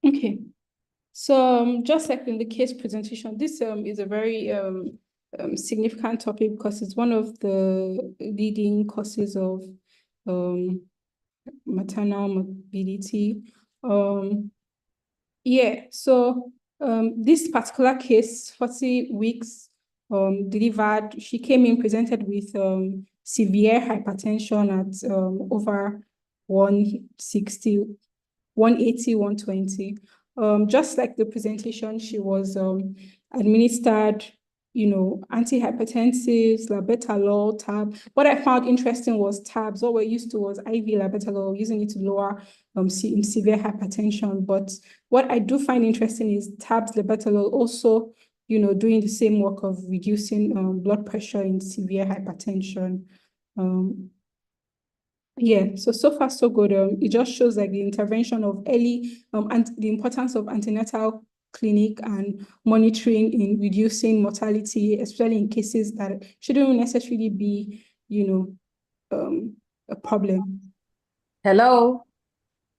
Okay. So just like in the case presentation, this is a very significant topic because it's one of the leading causes of maternal morbidity. This particular case, 40 weeks, delivered, she came in presented with severe hypertension at over 160, 180, 120. Just like the presentation, she was administered, antihypertensives, labetalol, tab. What I found interesting was tabs. What we're used to was IV labetalol, using it to lower severe hypertension. But what I do find interesting is tabs, labetalol also, doing the same work of reducing blood pressure in severe hypertension. So far so good. It just shows like the intervention of early and the importance of antenatal clinic and monitoring in reducing mortality, especially in cases that shouldn't necessarily be, a problem. Hello.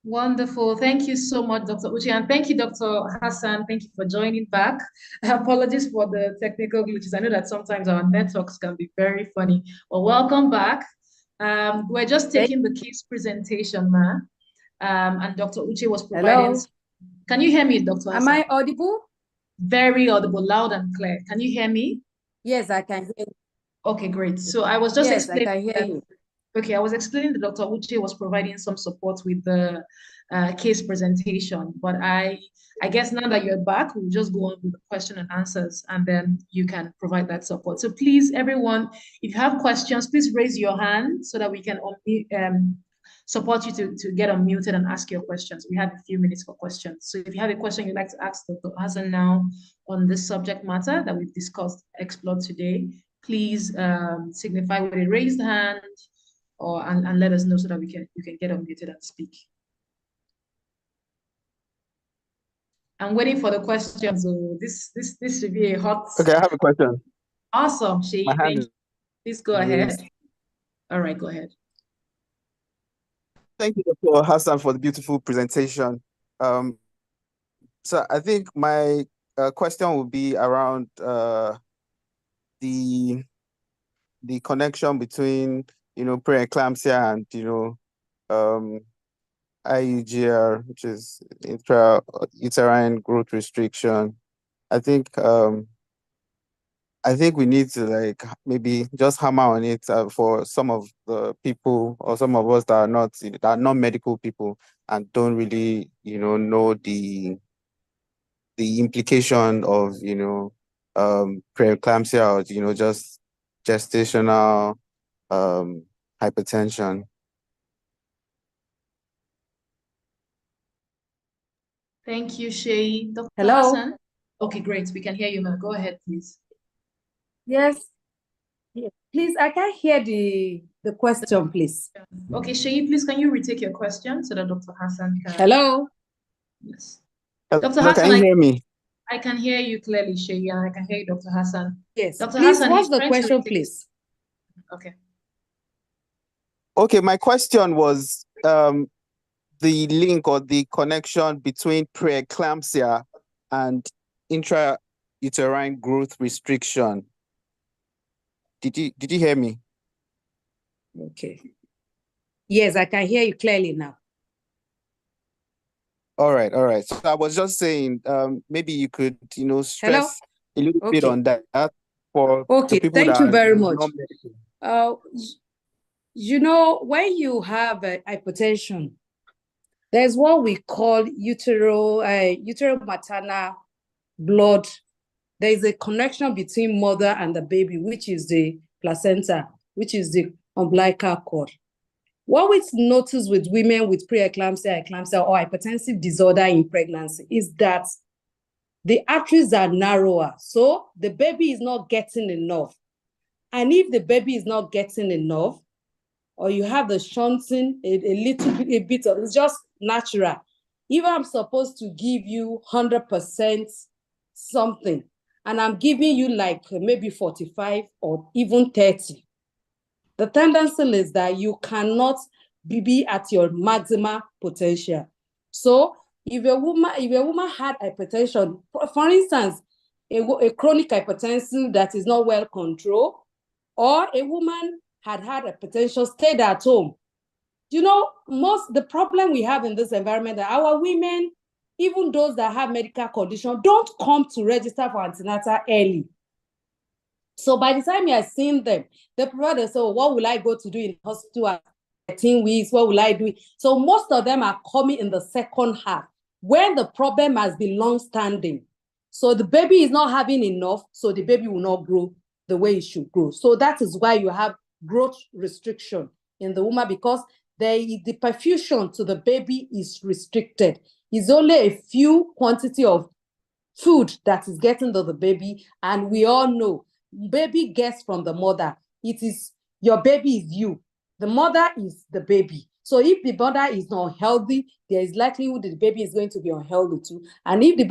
Wonderful. Thank you so much, Dr. Uche. And thank you, Dr. Hassan. Thank you for joining back. Apologies for the technical glitches. I know that sometimes our networks can be very funny. Well, welcome back. We're just taking the case presentation, and Dr. Uche was providing. Hello. Can you hear me, Dr. Hassan? Am I audible? Very audible, loud and clear. Can you hear me? Yes, I can hear you. Okay, great. So I was just Yes, explaining. I can hear you. Okay, I was explaining that Dr. Uche was providing some support with the case presentation, but I guess now that you're back, we'll just go on with the question and answers, and then you can provide that support. So please, everyone, if you have questions, please raise your hand so that we can support you to get unmuted and ask your questions. We have a few minutes for questions. So if you have a question you'd like to ask Dr. Hassan now on this subject matter that we've explored today, please signify with a raised hand and let us know so that you can get unmuted and speak. I'm waiting for the questions. So this should be a hot. Okay, I have a question. Awesome, Shay. My hand is Please go raised. ahead. All right, go ahead. Thank you, Dr. Hassan, for the beautiful presentation. So I think my question will be around the connection between pre-eclampsia and IUGR, which is intrauterine growth restriction. I think we need to maybe just hammer on it for some of the people or some of us that are not medical people and don't really know the implication of preeclampsia or just gestational hypertension. Thank you, Shay. Dr. Hello. Hassan? Okay, great. We can hear you now. Go ahead, please. Yes. Please, I can't hear the question, please. Okay, Shay, please can you retake your question so that Dr. Hassan can. Hello. Yes. Hello, Dr. Hassan, can you hear me? I can hear you clearly, Shay, and I can hear you, Dr. Hassan. Yes. Dr. Please, Hassan, what's the question, please? Okay. Okay, my question was the link or the connection between preeclampsia and intrauterine growth restriction. Did you hear me? Okay. Yes, I can hear you clearly now. All right. So I was just saying, maybe you could, stress a little bit on that for the people thank that you are very much. non-medical. When you have hypertension, there's what we call maternal blood. There is a connection between mother and the baby, which is the placenta, which is the umbilical cord. What we notice with women with pre-eclampsia, eclampsia, or hypertensive disorder in pregnancy is that the arteries are narrower, so the baby is not getting enough. And if the baby is not getting enough, or you have the shunting, a bit of, it's just natural. If I'm supposed to give you 100% something, and I'm giving you like maybe 45 or even 30, the tendency is that you cannot be at your maximum potential. So if a woman had hypertension, for instance, a chronic hypertension that is not well controlled, or a woman had hypertension, stayed at home. The problem we have in this environment that our women, even those that have medical condition, don't come to register for antenatal early. So by the time you are seeing them, the provider say, what will I go to do in hospital at 13 weeks? What will I do? So most of them are coming in the second half when the problem has been long-standing. So the baby is not having enough, so the baby will not grow the way it should grow. So that is why you have growth restriction in the woman, because the perfusion to the baby is restricted. It's only a few quantity of food that is getting to the baby, and we all know baby gets from the mother. It is your baby is you. The mother is the baby. So if the mother is not healthy, there is likelihood that the baby is going to be unhealthy too. And if the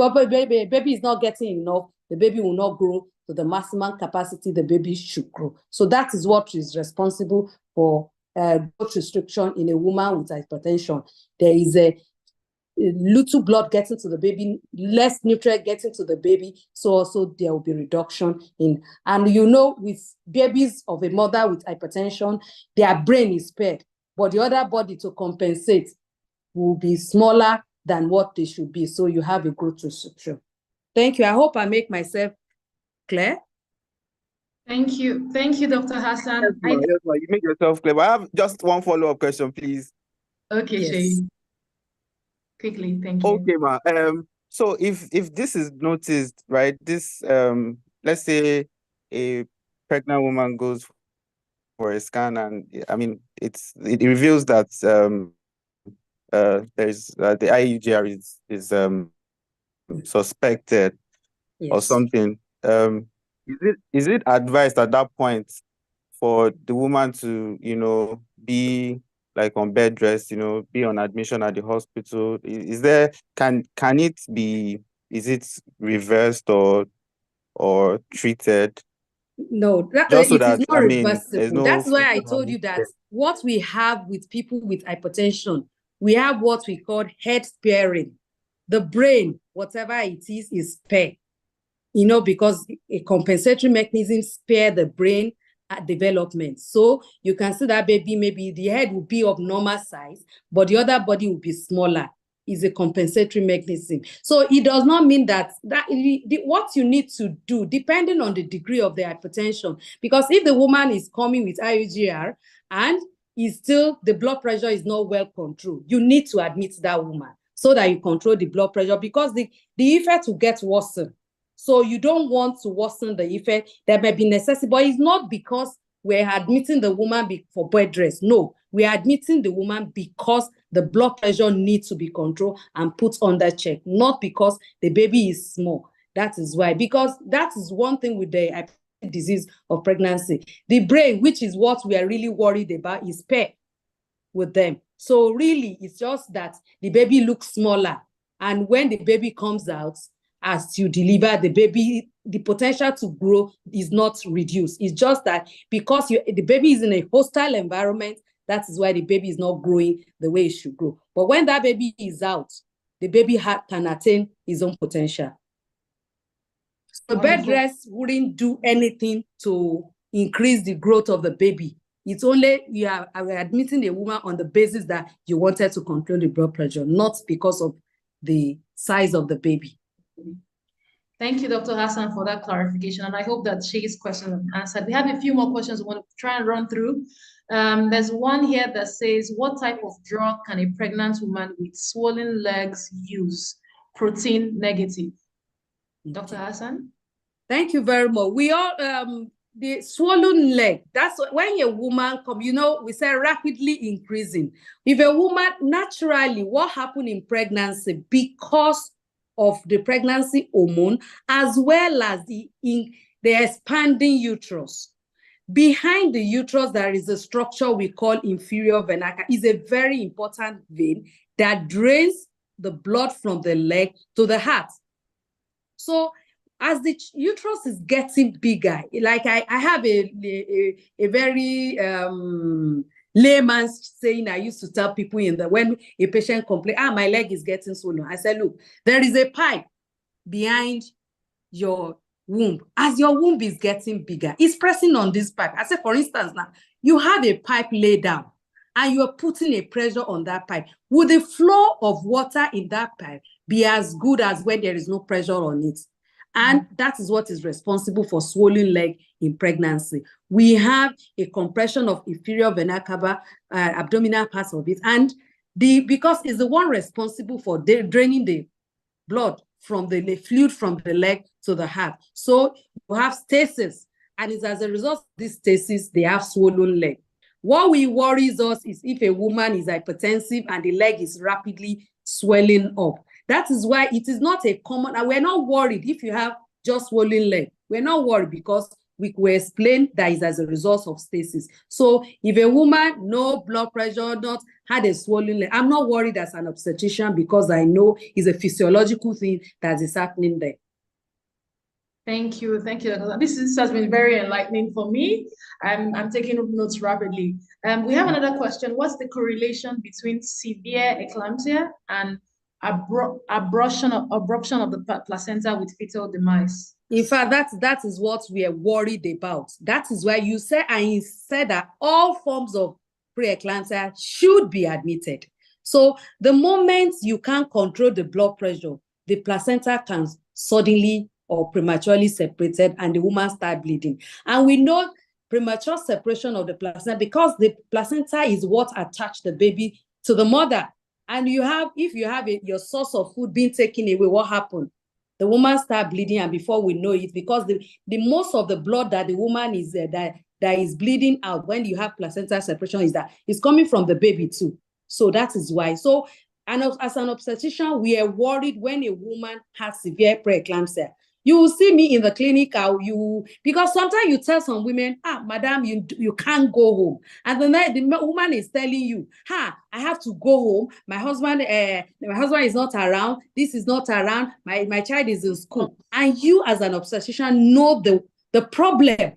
baby is not getting enough, the baby will not grow to the maximum capacity the baby should grow. So that is what is responsible for growth restriction in a woman with hypertension. There is a little blood getting to the baby, less nutrient getting to the baby, so also there will be reduction in. And with babies of a mother with hypertension, their brain is spared, but the other body to compensate will be smaller than what they should be. So you have a growth restriction. Thank you. I hope I make myself clear. Thank you, Dr. Hassan. Yes, ma, yes, ma, you make yourself clear. But I have just one follow-up question, please. Okay, Yes. Shay. Quickly, thank you. Okay, ma. So if this is noticed, right, this let's say a pregnant woman goes for a scan, and I mean it reveals that there's the IUGR is suspected or Yes. something. Is it advised at that point for the woman to, be like on bed rest, be on admission at the hospital? Is there, can it be, is it reversed or treated? No, Just so it is that, not I mean, there's reversible. no That's why I future told you harm. that what we have with people with hypertension, we have what we call head sparing. The brain, whatever it is spare. Because a compensatory mechanism spare the brain at development. So you can see that baby, maybe the head will be of normal size, but the other body will be smaller. Is a compensatory mechanism. So it does not mean that what you need to do, depending on the degree of the hypertension, because if the woman is coming with IUGR and is still, the blood pressure is not well controlled, you need to admit that woman so that you control the blood pressure, because the effect will get worsened. So you don't want to worsen the effect. There may be necessity, but it's not because we're admitting the woman for bed rest. No, we are admitting the woman because the blood pressure needs to be controlled and put under check, not because the baby is small. That is why, because that is one thing with the disease of pregnancy. The brain, which is what we are really worried about, is paired with them. So really, it's just that the baby looks smaller. And when the baby comes out, as you deliver the baby, the potential to grow is not reduced. It's just that because the baby is in a hostile environment, that is why the baby is not growing the way it should grow. But when that baby is out, the baby can attain his own potential. So bed rest wouldn't do anything to increase the growth of the baby. It's only you are admitting the woman on the basis that you wanted to control the blood pressure, not because of the size of the baby. Thank you, Dr. Hassan, for that clarification. And I hope that Shay's question was answered. We have a few more questions we want to try and run through. There's one here that says, what type of drug can a pregnant woman with swollen legs use? Protein negative. Dr. Hassan? Thank you very much. We all, the swollen leg, that's when a woman comes, we say rapidly increasing. If a woman, naturally, what happened in pregnancy, because of the pregnancy hormone, as well as the expanding uterus. Behind the uterus, there is a structure we call inferior vena cava. It's a very important vein that drains the blood from the leg to the heart. So as the uterus is getting bigger, like I have a very layman's saying I used to tell people when a patient complains, my leg is getting swollen. I said, look, there is a pipe behind your womb. As your womb is getting bigger, it's pressing on this pipe. I said, for instance, now you have a pipe laid down and you're putting a pressure on that pipe. Would the flow of water in that pipe be as good as when there is no pressure on it? And that is what is responsible for swollen leg in pregnancy. We have a compression of inferior vena cava, abdominal parts of it, and because it's the one responsible for draining the blood from the fluid from the leg to the heart. So you have stasis, and it's as a result of this stasis, they have swollen leg. What worries us is if a woman is hypertensive and the leg is rapidly swelling up. That is why it is not a common, and we're not worried if you have just swollen leg. We're not worried because we explain that is as a result of stasis. So if a woman, no blood pressure, not had a swollen leg, I'm not worried as an obstetrician because I know it's a physiological thing that is happening there. Thank you. Thank you. This has been very enlightening for me. I'm taking notes rapidly. We have another question. What's the correlation between severe eclampsia and abruption of the placenta with fetal demise? In fact, that is what we are worried about. That is why you said that all forms of pre-eclampsia should be admitted. So the moment you can't control the blood pressure, the placenta can suddenly or prematurely separated and the woman start bleeding. And we know premature separation of the placenta because the placenta is what attached the baby to the mother. And if you have your source of food being taken away, what happened? The woman start bleeding, and before we know it, because the most of the blood that the woman is that is bleeding out when you have placenta separation is coming from the baby too. So that is why. So, and as an obstetrician, we are worried when a woman has severe preeclampsia. You will see me in the clinic, because sometimes you tell some women, madam, you can't go home. And the woman is telling you, I have to go home. My husband is not around. This is not around. My child is in school. And you as an obstetrician know the problem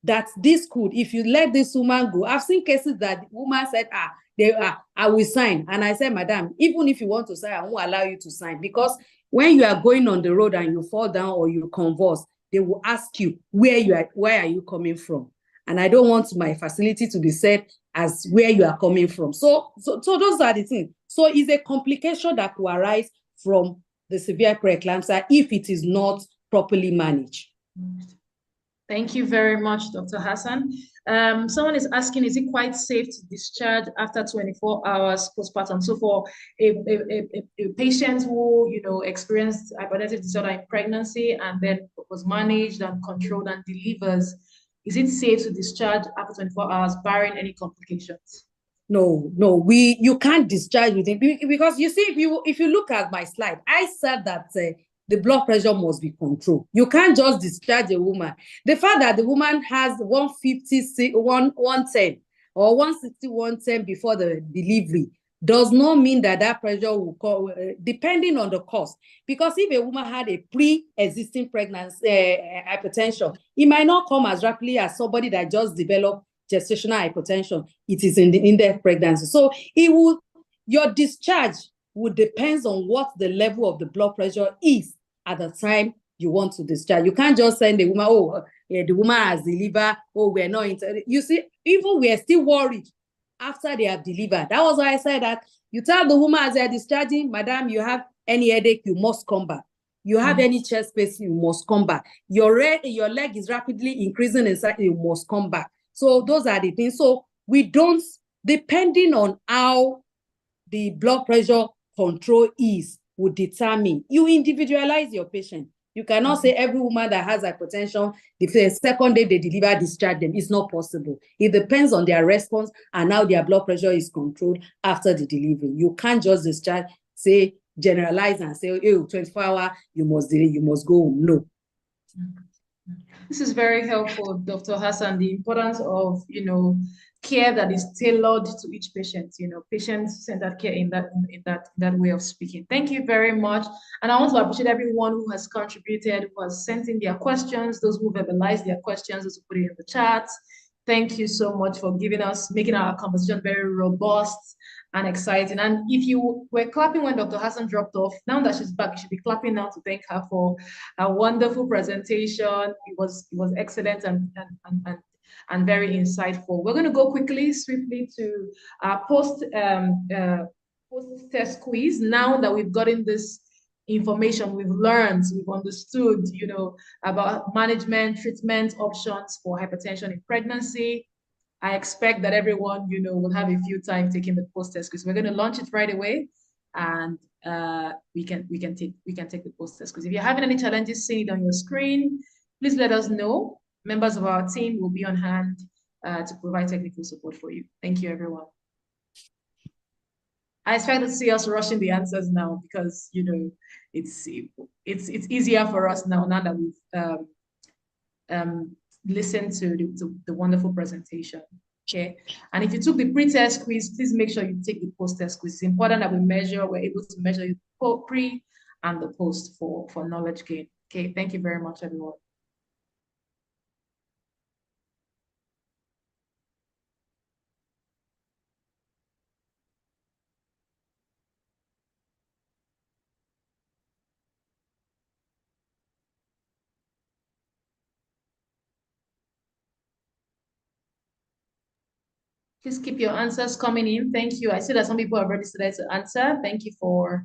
that this could, if you let this woman go. I've seen cases that the woman said, I will sign. And I said, madam, even if you want to sign, I won't allow you to sign, because when you are going on the road and you fall down or you convulse, they will ask you where are you coming from? And I don't want my facility to be said as where you are coming from. So those are the things. So it's a complication that will arise from the severe preeclampsia if it is not properly managed. Thank you very much, Dr. Hassan. Someone is asking, is it quite safe to discharge after 24 hours postpartum? So for a patient who, experienced hypertensive disorder in pregnancy and then was managed and controlled and delivers, is it safe to discharge after 24 hours barring any complications? No, you can't discharge with it, because you see, if you look at my slide, I said that the blood pressure must be controlled. You can't just discharge a woman. The fact that the woman has 150, 110 or 160, 110 before the delivery does not mean that pressure will come, depending on the cause. Because if a woman had a pre-existing pregnancy, hypertension, it might not come as rapidly as somebody that just developed gestational hypertension. It is in the pregnancy. So your discharge would depend on what the level of the blood pressure is at the time you want to discharge. You can't just send the woman, the woman has delivered, we're not you see, even we are still worried after they have delivered. That was why I said that you tell the woman as they're discharging, madam, you have any headache, you must come back. You have any chest pain, you must come back. Your leg is rapidly increasing in size, you must come back. So those are the things. So we don't, depending on how the blood pressure control is, would determine. You individualize your patient. You cannot say every woman that has hypertension, the second day they deliver, discharge them. It's not possible. It depends on their response and how their blood pressure is controlled after the delivery. You can't just discharge, say, generalize and say, 24 hours, you must go home. No. This is very helpful, Dr. Hassan, the importance of, care that is tailored to each patient, patient-centered care in that way of speaking. Thank you very much. And I want to appreciate everyone who has contributed, who has sent in their questions, those who verbalized their questions, those who put it in the chat. Thank you so much for making our conversation very robust and exciting. And if you were clapping when Dr. Hassan dropped off, now that she's back, you should be clapping now to thank her for a wonderful presentation. It was excellent and very insightful. We're going to go swiftly to our post-test quiz. Now that we've gotten this information, we've learned, we've understood, about management, treatment options for hypertension in pregnancy. I expect that everyone, will have a few time taking the post-test quiz. We're going to launch it right away, and we can take the post-test quiz. If you're having any challenges seeing it on your screen, please let us know. Members of our team will be on hand to provide technical support for you. Thank you, everyone. I expect to see us rushing the answers now because, it's easier for us now that we've listened to the wonderful presentation. Okay. And if you took the pre-test quiz, please make sure you take the post-test quiz. It's important that we're able to measure the pre and the post for knowledge gain. Okay. Thank you very much, everyone. Please keep your answers coming in. Thank you. I see that some people have already started to answer. Thank you for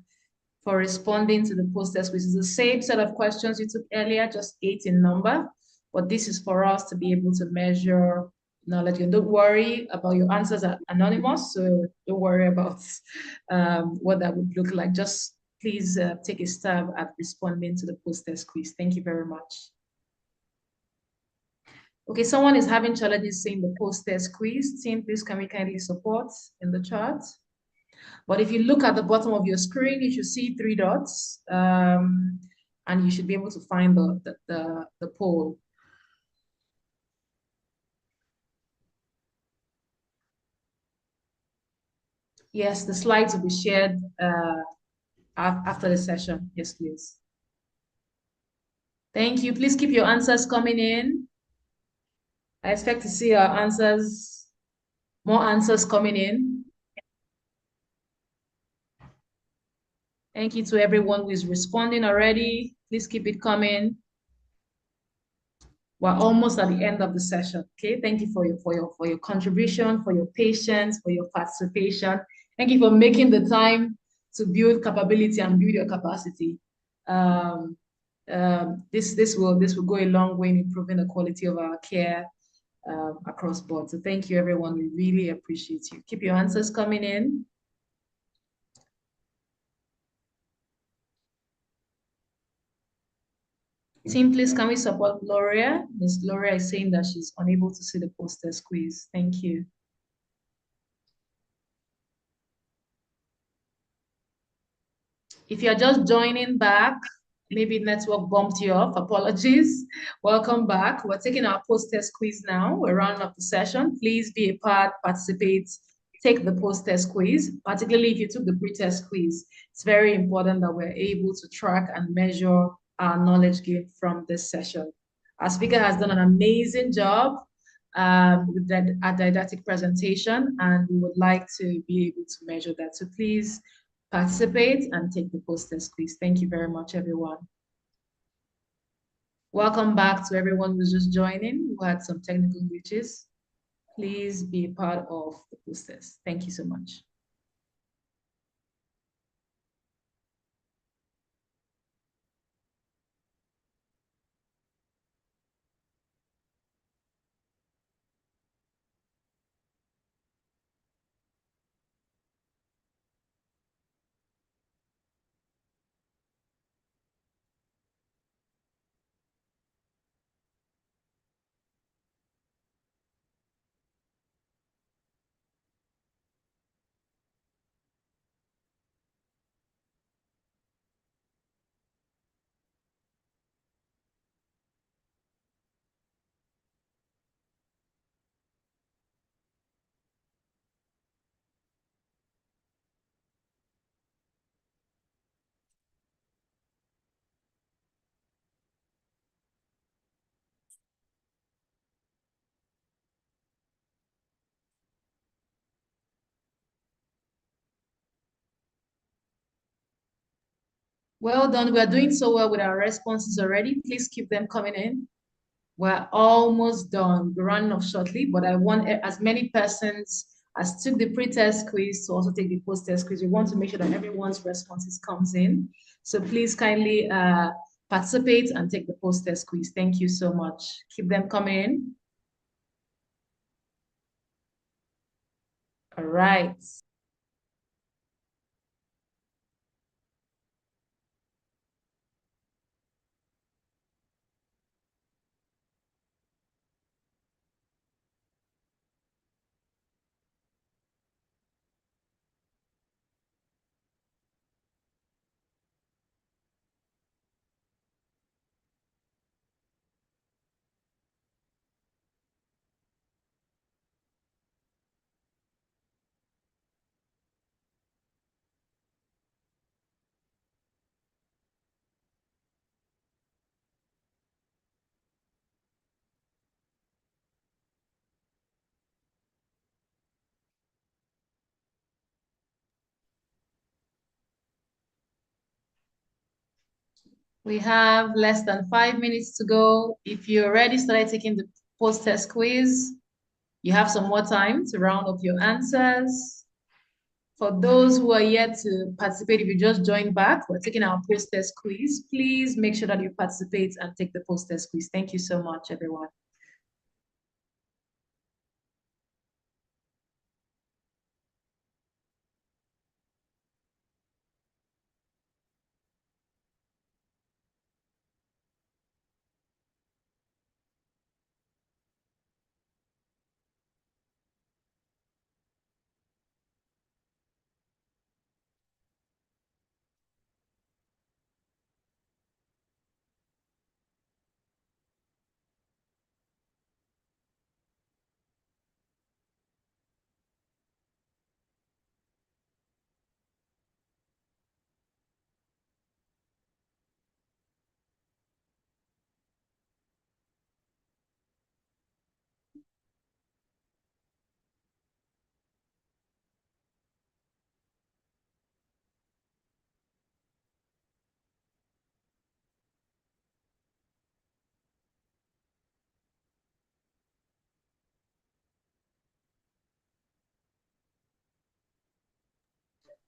for responding to the post-test quiz. It's the same set of questions you took earlier, just 8 in number, but this is for us to be able to measure knowledge. And don't worry about your answers are anonymous, so don't worry about what that would look like. Just please take a stab at responding to the post-test quiz. Thank you very much. Okay, someone is having challenges seeing the post-test quiz. Team, please can we kindly support in the chat? But if you look at the bottom of your screen, you should see 3 dots, and you should be able to find the poll. Yes, the slides will be shared after the session. Yes, please. Thank you. Please keep your answers coming in. I expect to see our answers, more answers coming in. Thank you to everyone who is responding already. Please keep it coming. We're almost at the end of the session. Okay, thank you for your contribution, for your patience, for your participation. Thank you for making the time to build capability and build your capacity. This will go a long way in improving the quality of our care across board. So thank you, everyone. We really appreciate you. Keep your answers coming in. Team, please can we support Gloria? Miss Gloria is saying that she's unable to see the post-test quiz. Thank you. If you're just joining back, maybe network bumped you up, apologies. Welcome back. We're taking our post-test quiz now. We're rounding up the session. Please be a part, participate, take the post-test quiz, particularly if you took the pre-test quiz. It's very important that we're able to track and measure our knowledge gain from this session. Our speaker has done an amazing job with a didactic presentation, and we would like to be able to measure that. So please participate and take the post-test quiz. Thank you very much, everyone. Welcome back to everyone who's just joining, who had some technical glitches. Please be a part of the post-test. Thank you so much. Well done. We're doing so well with our responses already. Please keep them coming in. We're almost done. We're running off shortly, but I want as many persons as took the pre-test quiz to also take the post-test quiz. We want to make sure that everyone's responses comes in. So please kindly participate and take the post-test quiz. Thank you so much. Keep them coming in. All right. We have less than 5 minutes to go. If you already started taking the post-test quiz, you have some more time to round up your answers. For those who are yet to participate, if you just joined back, we're taking our post-test quiz. Please make sure that you participate and take the post-test quiz. Thank you so much, everyone.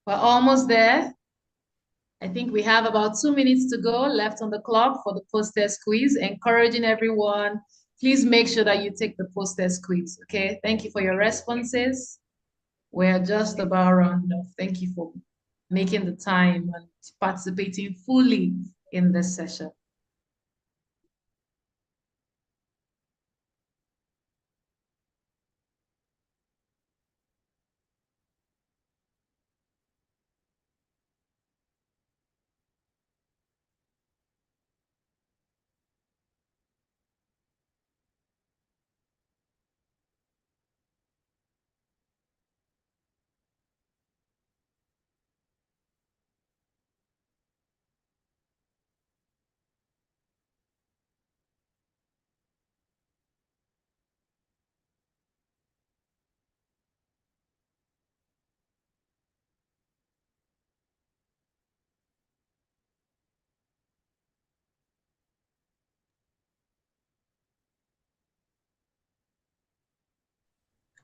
We're almost there. I think we have about 2 minutes to go left on the clock for the post-test quiz. Encouraging everyone, please make sure that you take the post-test quiz, okay? Thank you for your responses. We're just about round off. Thank you for making the time and participating fully in this session.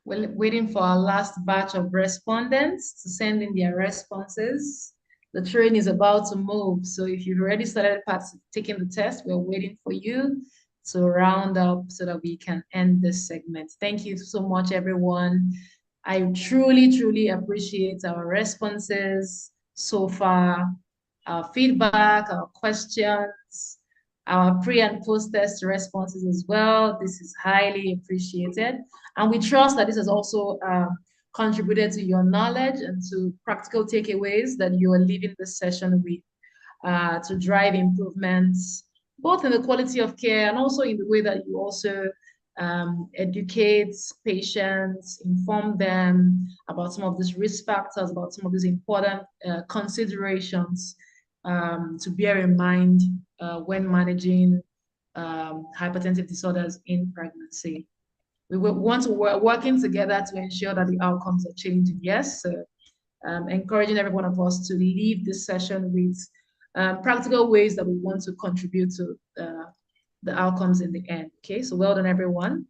We're waiting for our last batch of respondents to send in their responses. The train is about to move, so if you've already started taking the test, we're waiting for you to round up so that we can end this segment. Thank you so much, everyone. I truly, truly appreciate our responses so far, our feedback, our questions, our pre and post-test responses as well. This is highly appreciated. And we trust that this has also contributed to your knowledge and to practical takeaways that you are leaving this session with to drive improvements, both in the quality of care and also in the way that you also educate patients, inform them about some of these risk factors, about some of these important considerations to bear in mind when managing hypertensive disorders in pregnancy. We want to work working together to ensure that the outcomes are changing. Yes, so, encouraging every one of us to leave this session with practical ways that we want to contribute to the outcomes in the end. Okay, so well done, everyone.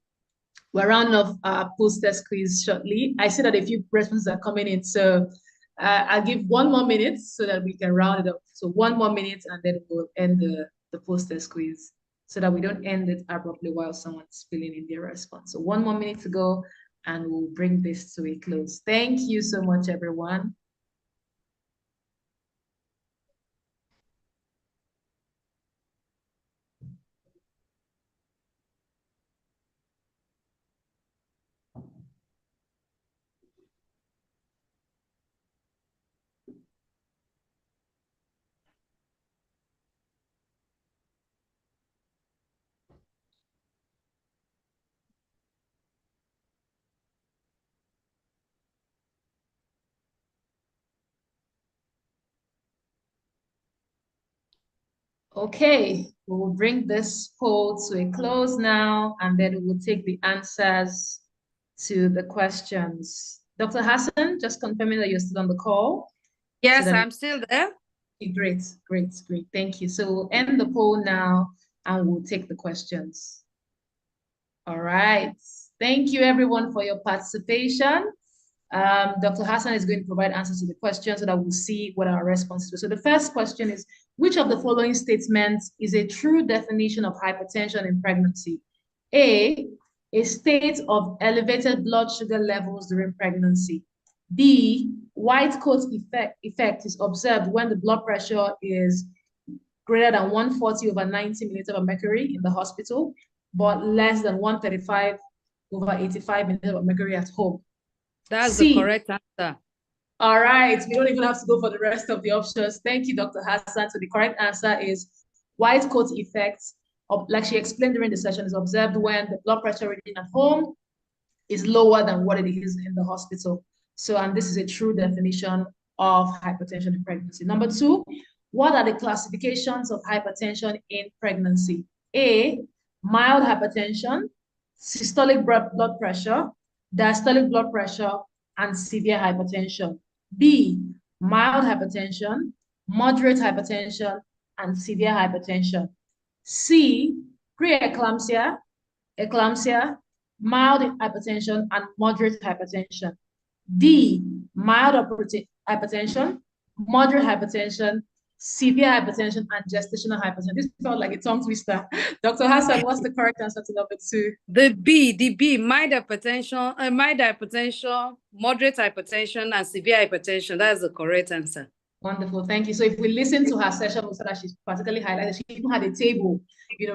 We're rounding off our post-test quiz shortly. I see that a few responses are coming in, so I'll give 1 more minute so that we can round it up. So 1 more minute, and then we'll end the post-test quiz so that we don't end it abruptly while someone's filling in their response. So 1 more minute to go, and we'll bring this to a close. Thank you so much, everyone. Okay, we will bring this poll to a close now, and then we will take the answers to the questions. Dr. Hassan, just confirming that you're still on the call. Yes, So I'm still there. okay, great, great, great. Thank you. So we'll end the poll now, and we'll take the questions. All right. Thank you, everyone, for your participation. Dr. Hassan is going to provide answers to the questions so that we'll see what our responses were. So the first question is, which of the following statements is a true definition of hypertension in pregnancy? A state of elevated blood sugar levels during pregnancy. B, white coat effect is observed when the blood pressure is greater than 140/90 milliliters of mercury in the hospital, but less than 135/85 milliliters of mercury at home. That's C. the correct answer. All right, we don't even have to go for the rest of the options. Thank you, Dr. Hassan. So the correct answer is white coat effect, like she explained during the session, is observed when the blood pressure reading at home is lower than what it is in the hospital. So, and this is a true definition of hypertension in pregnancy. Number 2, what are the classifications of hypertension in pregnancy? A, mild hypertension, systolic blood pressure, diastolic blood pressure, and severe hypertension. B, mild hypertension, moderate hypertension, and severe hypertension. C, pre-eclampsia, eclampsia, mild hypertension, and moderate hypertension. D, mild hypertension, moderate hypertension, severe hypertension, and gestational hypertension. This felt like a tongue twister. Dr. Hassan, what's the correct answer to number 2? The B, mild hypertension, moderate hypertension, and severe hypertension. That is the correct answer. Wonderful, thank you. So if we listen to her session, we saw that she's particularly highlighted. She even had a table,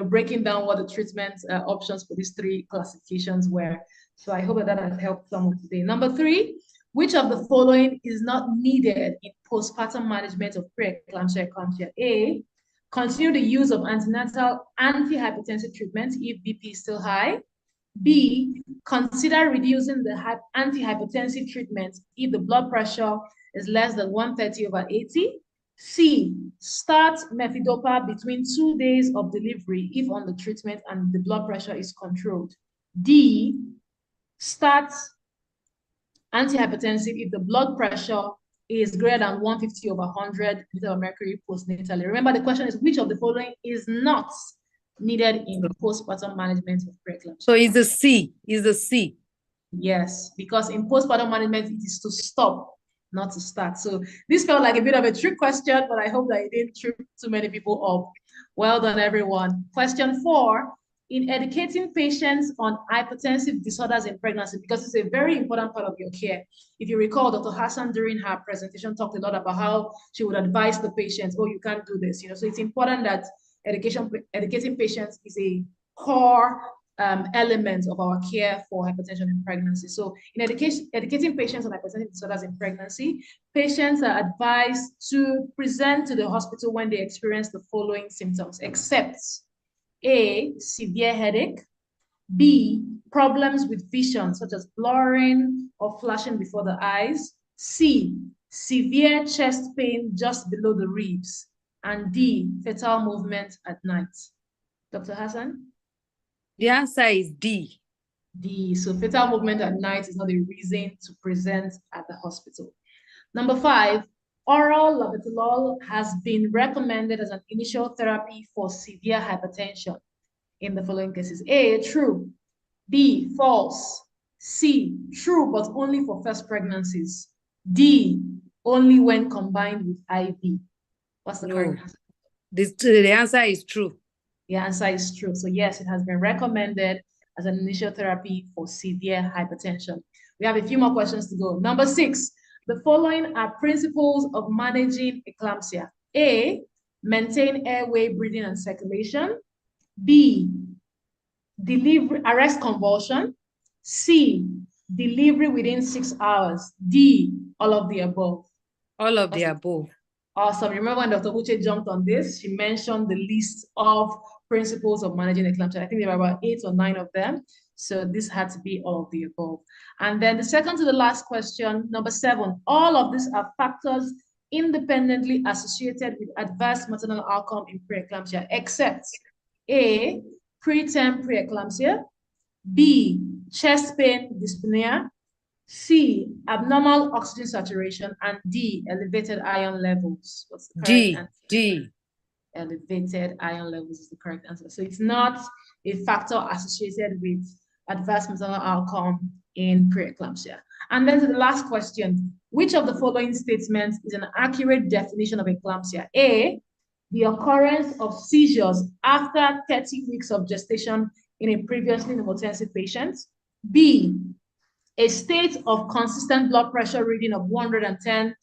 breaking down what the treatment options for these 3 classifications were. So I hope that has helped someone today. Number 3, which of the following is not needed in postpartum management of pre-eclampsia, eclampsia? A, continue the use of antenatal antihypertensive treatment if BP is still high. B, consider reducing the antihypertensive treatment if the blood pressure is less than 130/80. C, start mefidopa between 2 days of delivery if on the treatment and the blood pressure is controlled. D, start antihypertensive if the blood pressure is greater than 150/100 milliliters of mercury postnatally. Remember, the question is, which of the following is not needed in the postpartum management of preeclampsia? So it's the C. Is the C. Yes, because in postpartum management, it is to stop, not to start. So this felt like a bit of a trick question, but I hope that it didn't trip too many people up. Well done, everyone. Question 4, in educating patients on hypertensive disorders in pregnancy, because it's a very important part of your care. If you recall, Dr. Hassan during her presentation talked a lot about how she would advise the patients, oh, you can't do this, so it's important that educating patients is a core element of our care for hypertension in pregnancy. So in educating patients on hypertensive disorders in pregnancy, patients are advised to present to the hospital when they experience the following symptoms, except A, severe headache, B, problems with vision, such as blurring or flashing before the eyes, C, severe chest pain just below the ribs, and D, fetal movement at night. Dr. Hassan? The answer is D. D, so fetal movement at night is not a reason to present at the hospital. Number 5, oral labetalol has been recommended as an initial therapy for severe hypertension in the following cases. A, true. B, false. C, true, but only for first pregnancies. D, only when combined with IV. What's the correct answer? The answer is true. The answer is true. So yes, it has been recommended as an initial therapy for severe hypertension. We have a few more questions to go. Number 6, the following are principles of managing eclampsia. A, maintain airway, breathing, and circulation. B, arrest convulsion. C, delivery within 6 hours. D, all of the above. All of the above. Awesome. Remember when Dr. Uche jumped on this, she mentioned the list of principles of managing eclampsia. I think there were about 8 or 9 of them. So this had to be all of the above. And then the second to the last question, number 7, all of these are factors independently associated with adverse maternal outcome in preeclampsia, except A, preterm preeclampsia, B, chest pain, dyspnea, C, abnormal oxygen saturation, and D, elevated iron levels. What's the correct answer? D. Elevated iron levels is the correct answer. So it's not a factor associated with adverse maternal outcome in preeclampsia. And then to the last question, which of the following statements is an accurate definition of eclampsia? A, the occurrence of seizures after 30 weeks of gestation in a previously pneumotensive patient. B, a state of consistent blood pressure reading of 110/70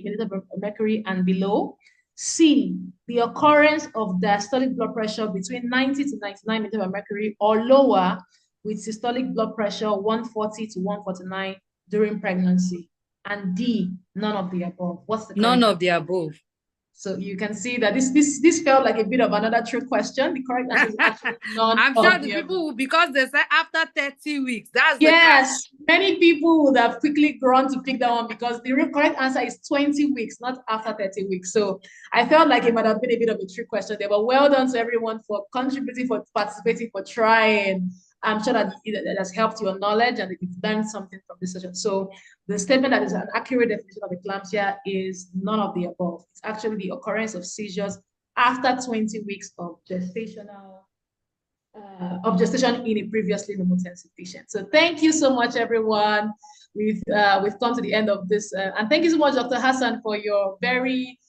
milliliters of mercury and below. C, the occurrence of diastolic blood pressure between 90 to 99 milliliters of mercury or lower with systolic blood pressure 140 to 149 during pregnancy. And D, none of the above. What's the None of the above. So you can see that this felt like a bit of another trick question. The correct answer is actually none. I'm sure the people, because they say after 30 weeks, that's yes, many people would have quickly gone to pick that one because the correct answer is 20 weeks, not after 30 weeks. So I felt like it might have been a bit of a trick question there, but well done to everyone for contributing, for participating, for trying. I'm sure that it has helped your knowledge and that you've learned something from this session. So the statement that is an accurate definition of eclampsia is none of the above. It's actually the occurrence of seizures after 20 weeks of gestation in a previously pneumotensive patient. So thank you so much, everyone. We've come to the end of this, and thank you so much, Dr. Hassan, for your very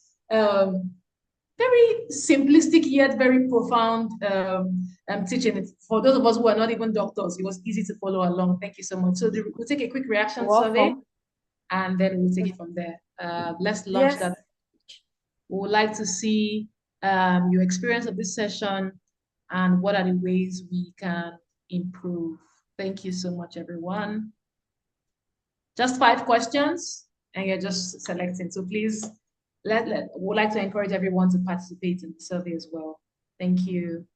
simplistic yet very profound teaching. For those of us who are not even doctors, it was easy to follow along. Thank you so much. So we'll take a quick reaction survey, and then we'll take it from there. Let's launch that. We would like to see your experience of this session and what are the ways we can improve. Thank you so much, everyone. Just 5 questions, and you're just selecting. So please, would like to encourage everyone to participate in the survey as well. Thank you.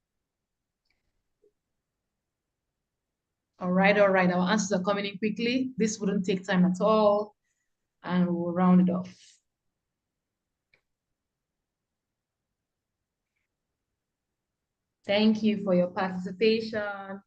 All right, our answers are coming in quickly. This wouldn't take time at all, and we'll round it off. Thank you for your participation.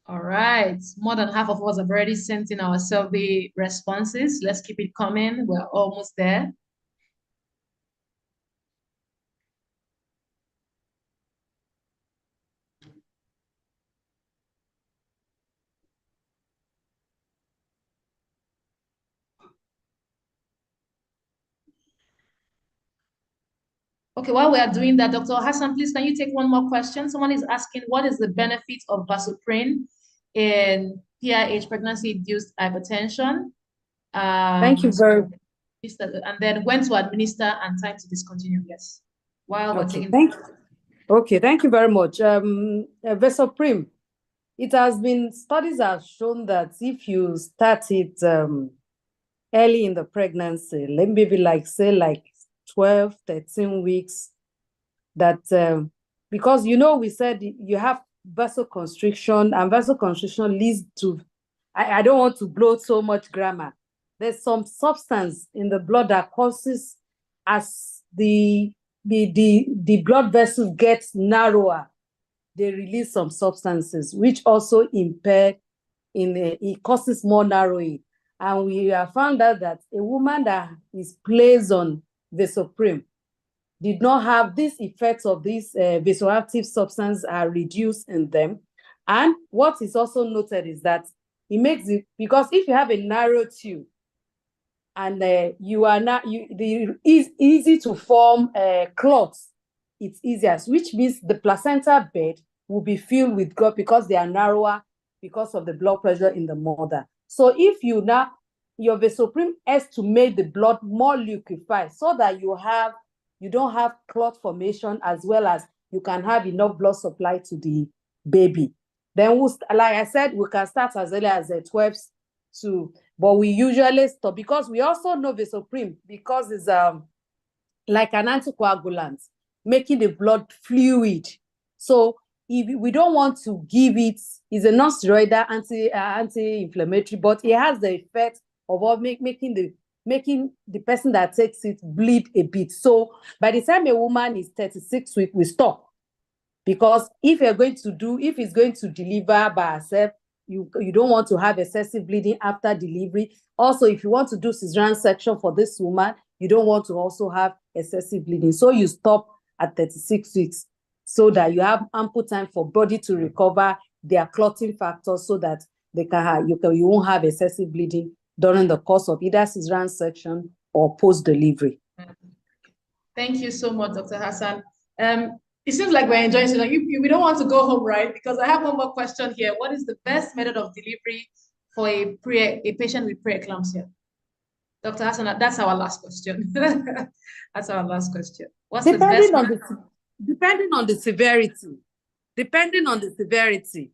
All right, more than half of us have already sent in our survey responses. Let's keep it coming. We're almost there. Okay, while we are doing that, Dr. Hassan, please, can you take one more question? Someone is asking, what is the benefit of vasopressin in PIH, pregnancy-induced hypertension? Thank you very much. And then when to administer and time to discontinue, yes. While we're taking thank you very much. Vasopressin, it has been, studies have shown that if you start it early in the pregnancy, maybe like 12, 13 weeks, that because we said you have vasoconstriction, and vasoconstriction leads to, I don't want to blow so much grammar. There's some substance in the blood that causes, as the blood vessel gets narrower, they release some substances which also impair it causes more narrowing. And we have found out that a woman that is placed on vasopressin did not have these effects of these vasoactive substances are reduced in them. And what is also noted is that it makes it, because if you have a narrow tube and it's easy to form clots, it's easier, which means the placenta bed will be filled with blood because they are narrower because of the blood pressure in the mother. So if your vasopressin has to make the blood more liquefied so that you don't have clot formation, as well as you can have enough blood supply to the baby. Then, like I said, we can start as early as 12 to, but we usually stop because we also know vasopressin, because it's like an anticoagulant, making the blood fluid. So if we don't want to give it, it's a non-steroidal anti-inflammatory, but it has the effect of making the person that takes it bleed a bit. So by the time a woman is 36 weeks, we stop. Because if it's going to deliver by herself, you don't want to have excessive bleeding after delivery. Also, if you want to do cesarean section for this woman, you don't want to also have excessive bleeding. So you stop at 36 weeks so that you have ample time for body to recover their clotting factors so that they can have, you won't have excessive bleeding during the course of either cesarean section or post-delivery. Thank you so much, Dr. Hassan. It seems like we're enjoying it. We don't want to go home, right? Because I have one more question here. What is the best method of delivery for a patient with pre-eclampsia? Dr. Hassan, that's our last question. That's our last question. What's Depending the best? Depending on the severity.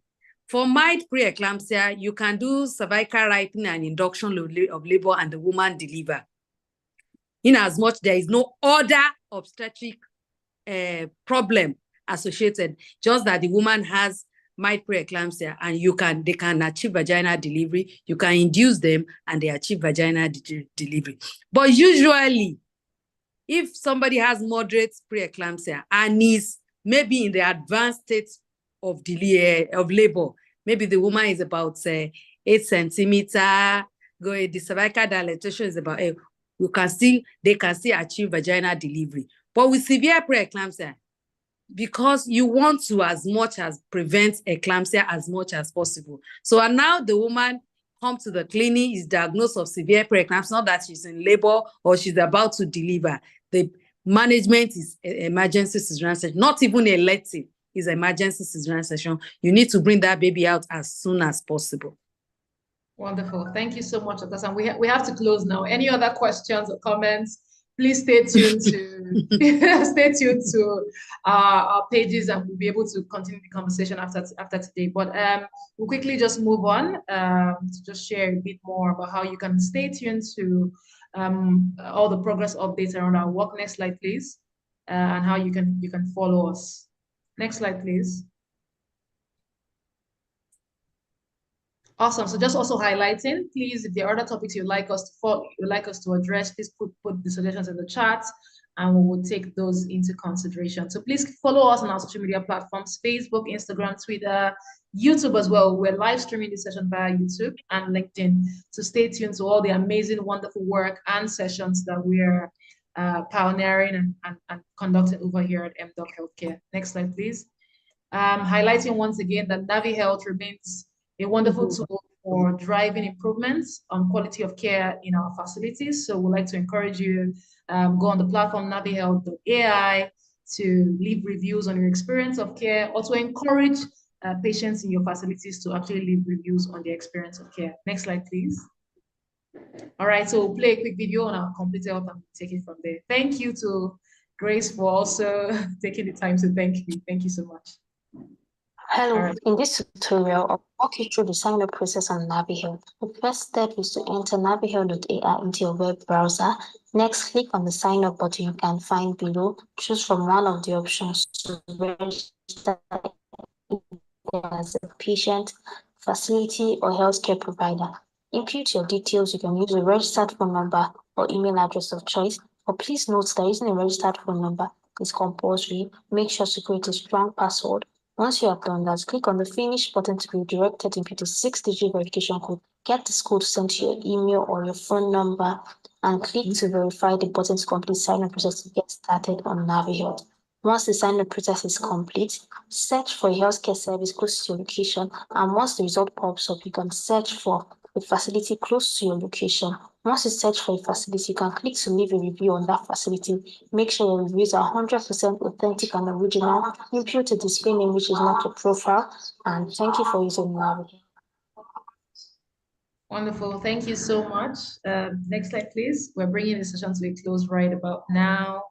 For mild pre-eclampsia, you can do cervical ripening and induction of labor and the woman deliver. In as much there is no other obstetric problem associated, just that the woman has mild pre-eclampsia and they can achieve vaginal delivery. You can induce them and they achieve vaginal delivery. But usually, if somebody has moderate pre-eclampsia and is maybe in the advanced state of labor, maybe the woman is about 8 centimeters, the cervical dilatation is about they can still achieve vaginal delivery. But with severe pre-eclampsia, because you want to as much as prevent eclampsia as much as possible. So and now the woman comes to the clinic, is diagnosed of severe pre-eclampsia, not that she's in labor or she's about to deliver. The management is emergency cesarean section, not even elective, is emergency cesarean section. You need to bring that baby out as soon as possible. Wonderful. Thank you so much, Dr. Hassan. We have to close now. Any other questions or comments? Please stay tuned to our pages, and we'll be able to continue the conversation after today. But we'll quickly just move on to just share a bit more about how you can stay tuned to all the progress updates around our work. Next slide, please, and how you can follow us. Next slide, please. Awesome. So just also highlighting, please, if there are other topics you'd like us to follow, you'd like us to address, please put the suggestions in the chat and we will take those into consideration. So please follow us on our social media platforms, Facebook, Instagram, Twitter, YouTube as well. We're live streaming this session via YouTube and LinkedIn. So stay tuned to all the amazing, wonderful work and sessions that we're pioneering and conducting over here at mDoc Healthcare. Next slide, please. Highlighting once again that Navi Health remains a wonderful tool for driving improvements on quality of care in our facilities. So we'd like to encourage you, go on the platform navihealth.ai to leave reviews on your experience of care, also encourage patients in your facilities to actually leave reviews on their experience of care. Next slide, please. All right, so we'll play a quick video on our complete health and take it from there. Thank you to Grace for also taking the time to thank me. Thank you so much. Hello, Right. in this tutorial, I'll walk you through the sign-up process on NaviHealth. The first step is to enter navihealth.ai into your web browser. Next, click on the sign-up button you can find below. Choose from one of the options to register as a patient, facility, or healthcare provider. Input your details. You can use a registered phone number or email address of choice. But please note that using a registered phone number is compulsory. Make sure to create a strong password. Once you have done that, click on the Finish button to be redirected into the 6-digit verification code. Get this code sent to your email or your phone number and click to verify the button to complete sign-up process to get started on NaviHealth. Once the sign-up process is complete, search for a healthcare service close to your location, and once the result pops up, you can search for a facility close to your location. Once you search for a facility, you can click to leave a review on that facility. Make sure your reviews are 100% authentic and original. Input a display name which is not your profile, and thank you for using NaviHealth. Wonderful. Thank you so much. Next slide, please. We're bringing the session to a close right about now.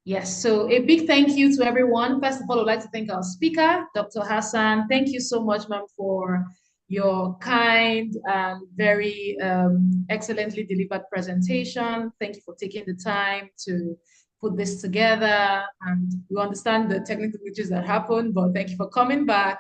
Yes, so a big thank you to everyone. First of all, I'd like to thank our speaker, Dr. Hassan. Thank you so much, ma'am, for your kind and very excellently delivered presentation. Thank you for taking the time to put this together. And we understand the technical glitches that happened, but thank you for coming back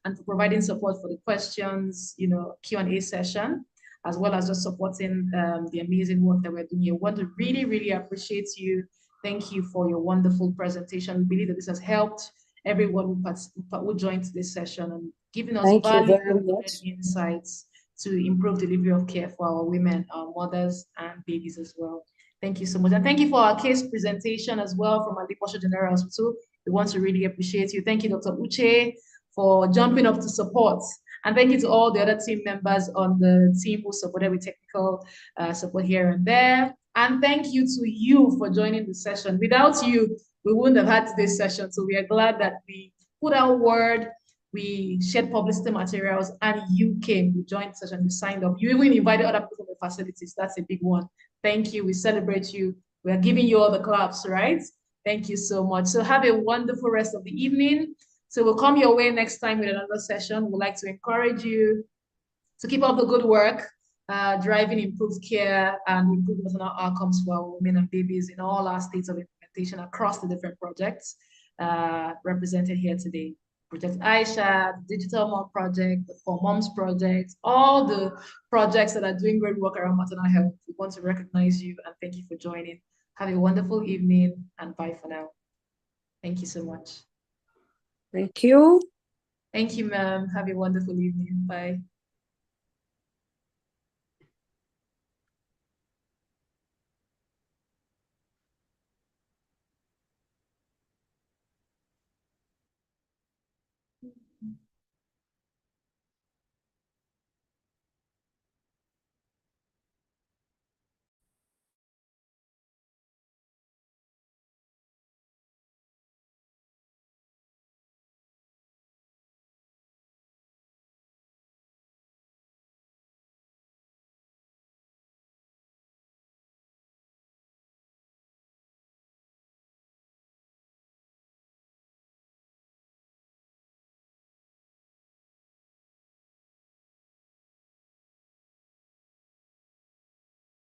and for providing support for the questions, Q&A session, as well as just supporting the amazing work that we're doing here. We want to really, really appreciate you. Thank you for your wonderful presentation. We believe that this has helped everyone who joined this session and giving us valuable insights to improve delivery of care for our women, our mothers and babies as well. Thank you so much. And thank you for our case presentation as well from Aliposho General Hospital. We want to really appreciate you. Thank you, Dr. Uche, for jumping up to support. And thank you to all the other team members on the team who supported with technical support here and there. And thank you to you for joining the session. Without you, we wouldn't have had this session. So we are glad that we put our word, we shared publicity materials, and you came, you joined the session, you signed up. You even invited other people from the facilities. That's a big one. Thank you. We celebrate you. We are giving you all the claps, right? Thank you so much. So have a wonderful rest of the evening. So we'll come your way next time with another session. We'd like to encourage you to keep up the good work, driving improved care and improved maternal outcomes for our women and babies in all our states of implementation across the different projects represented here today. Project Aisha, the Digital Mom Project, the For Moms Project, all the projects that are doing great work around maternal health. We want to recognize you and thank you for joining. Have a wonderful evening and bye for now. Thank you so much. Thank you. Thank you, ma'am. Have a wonderful evening. Bye.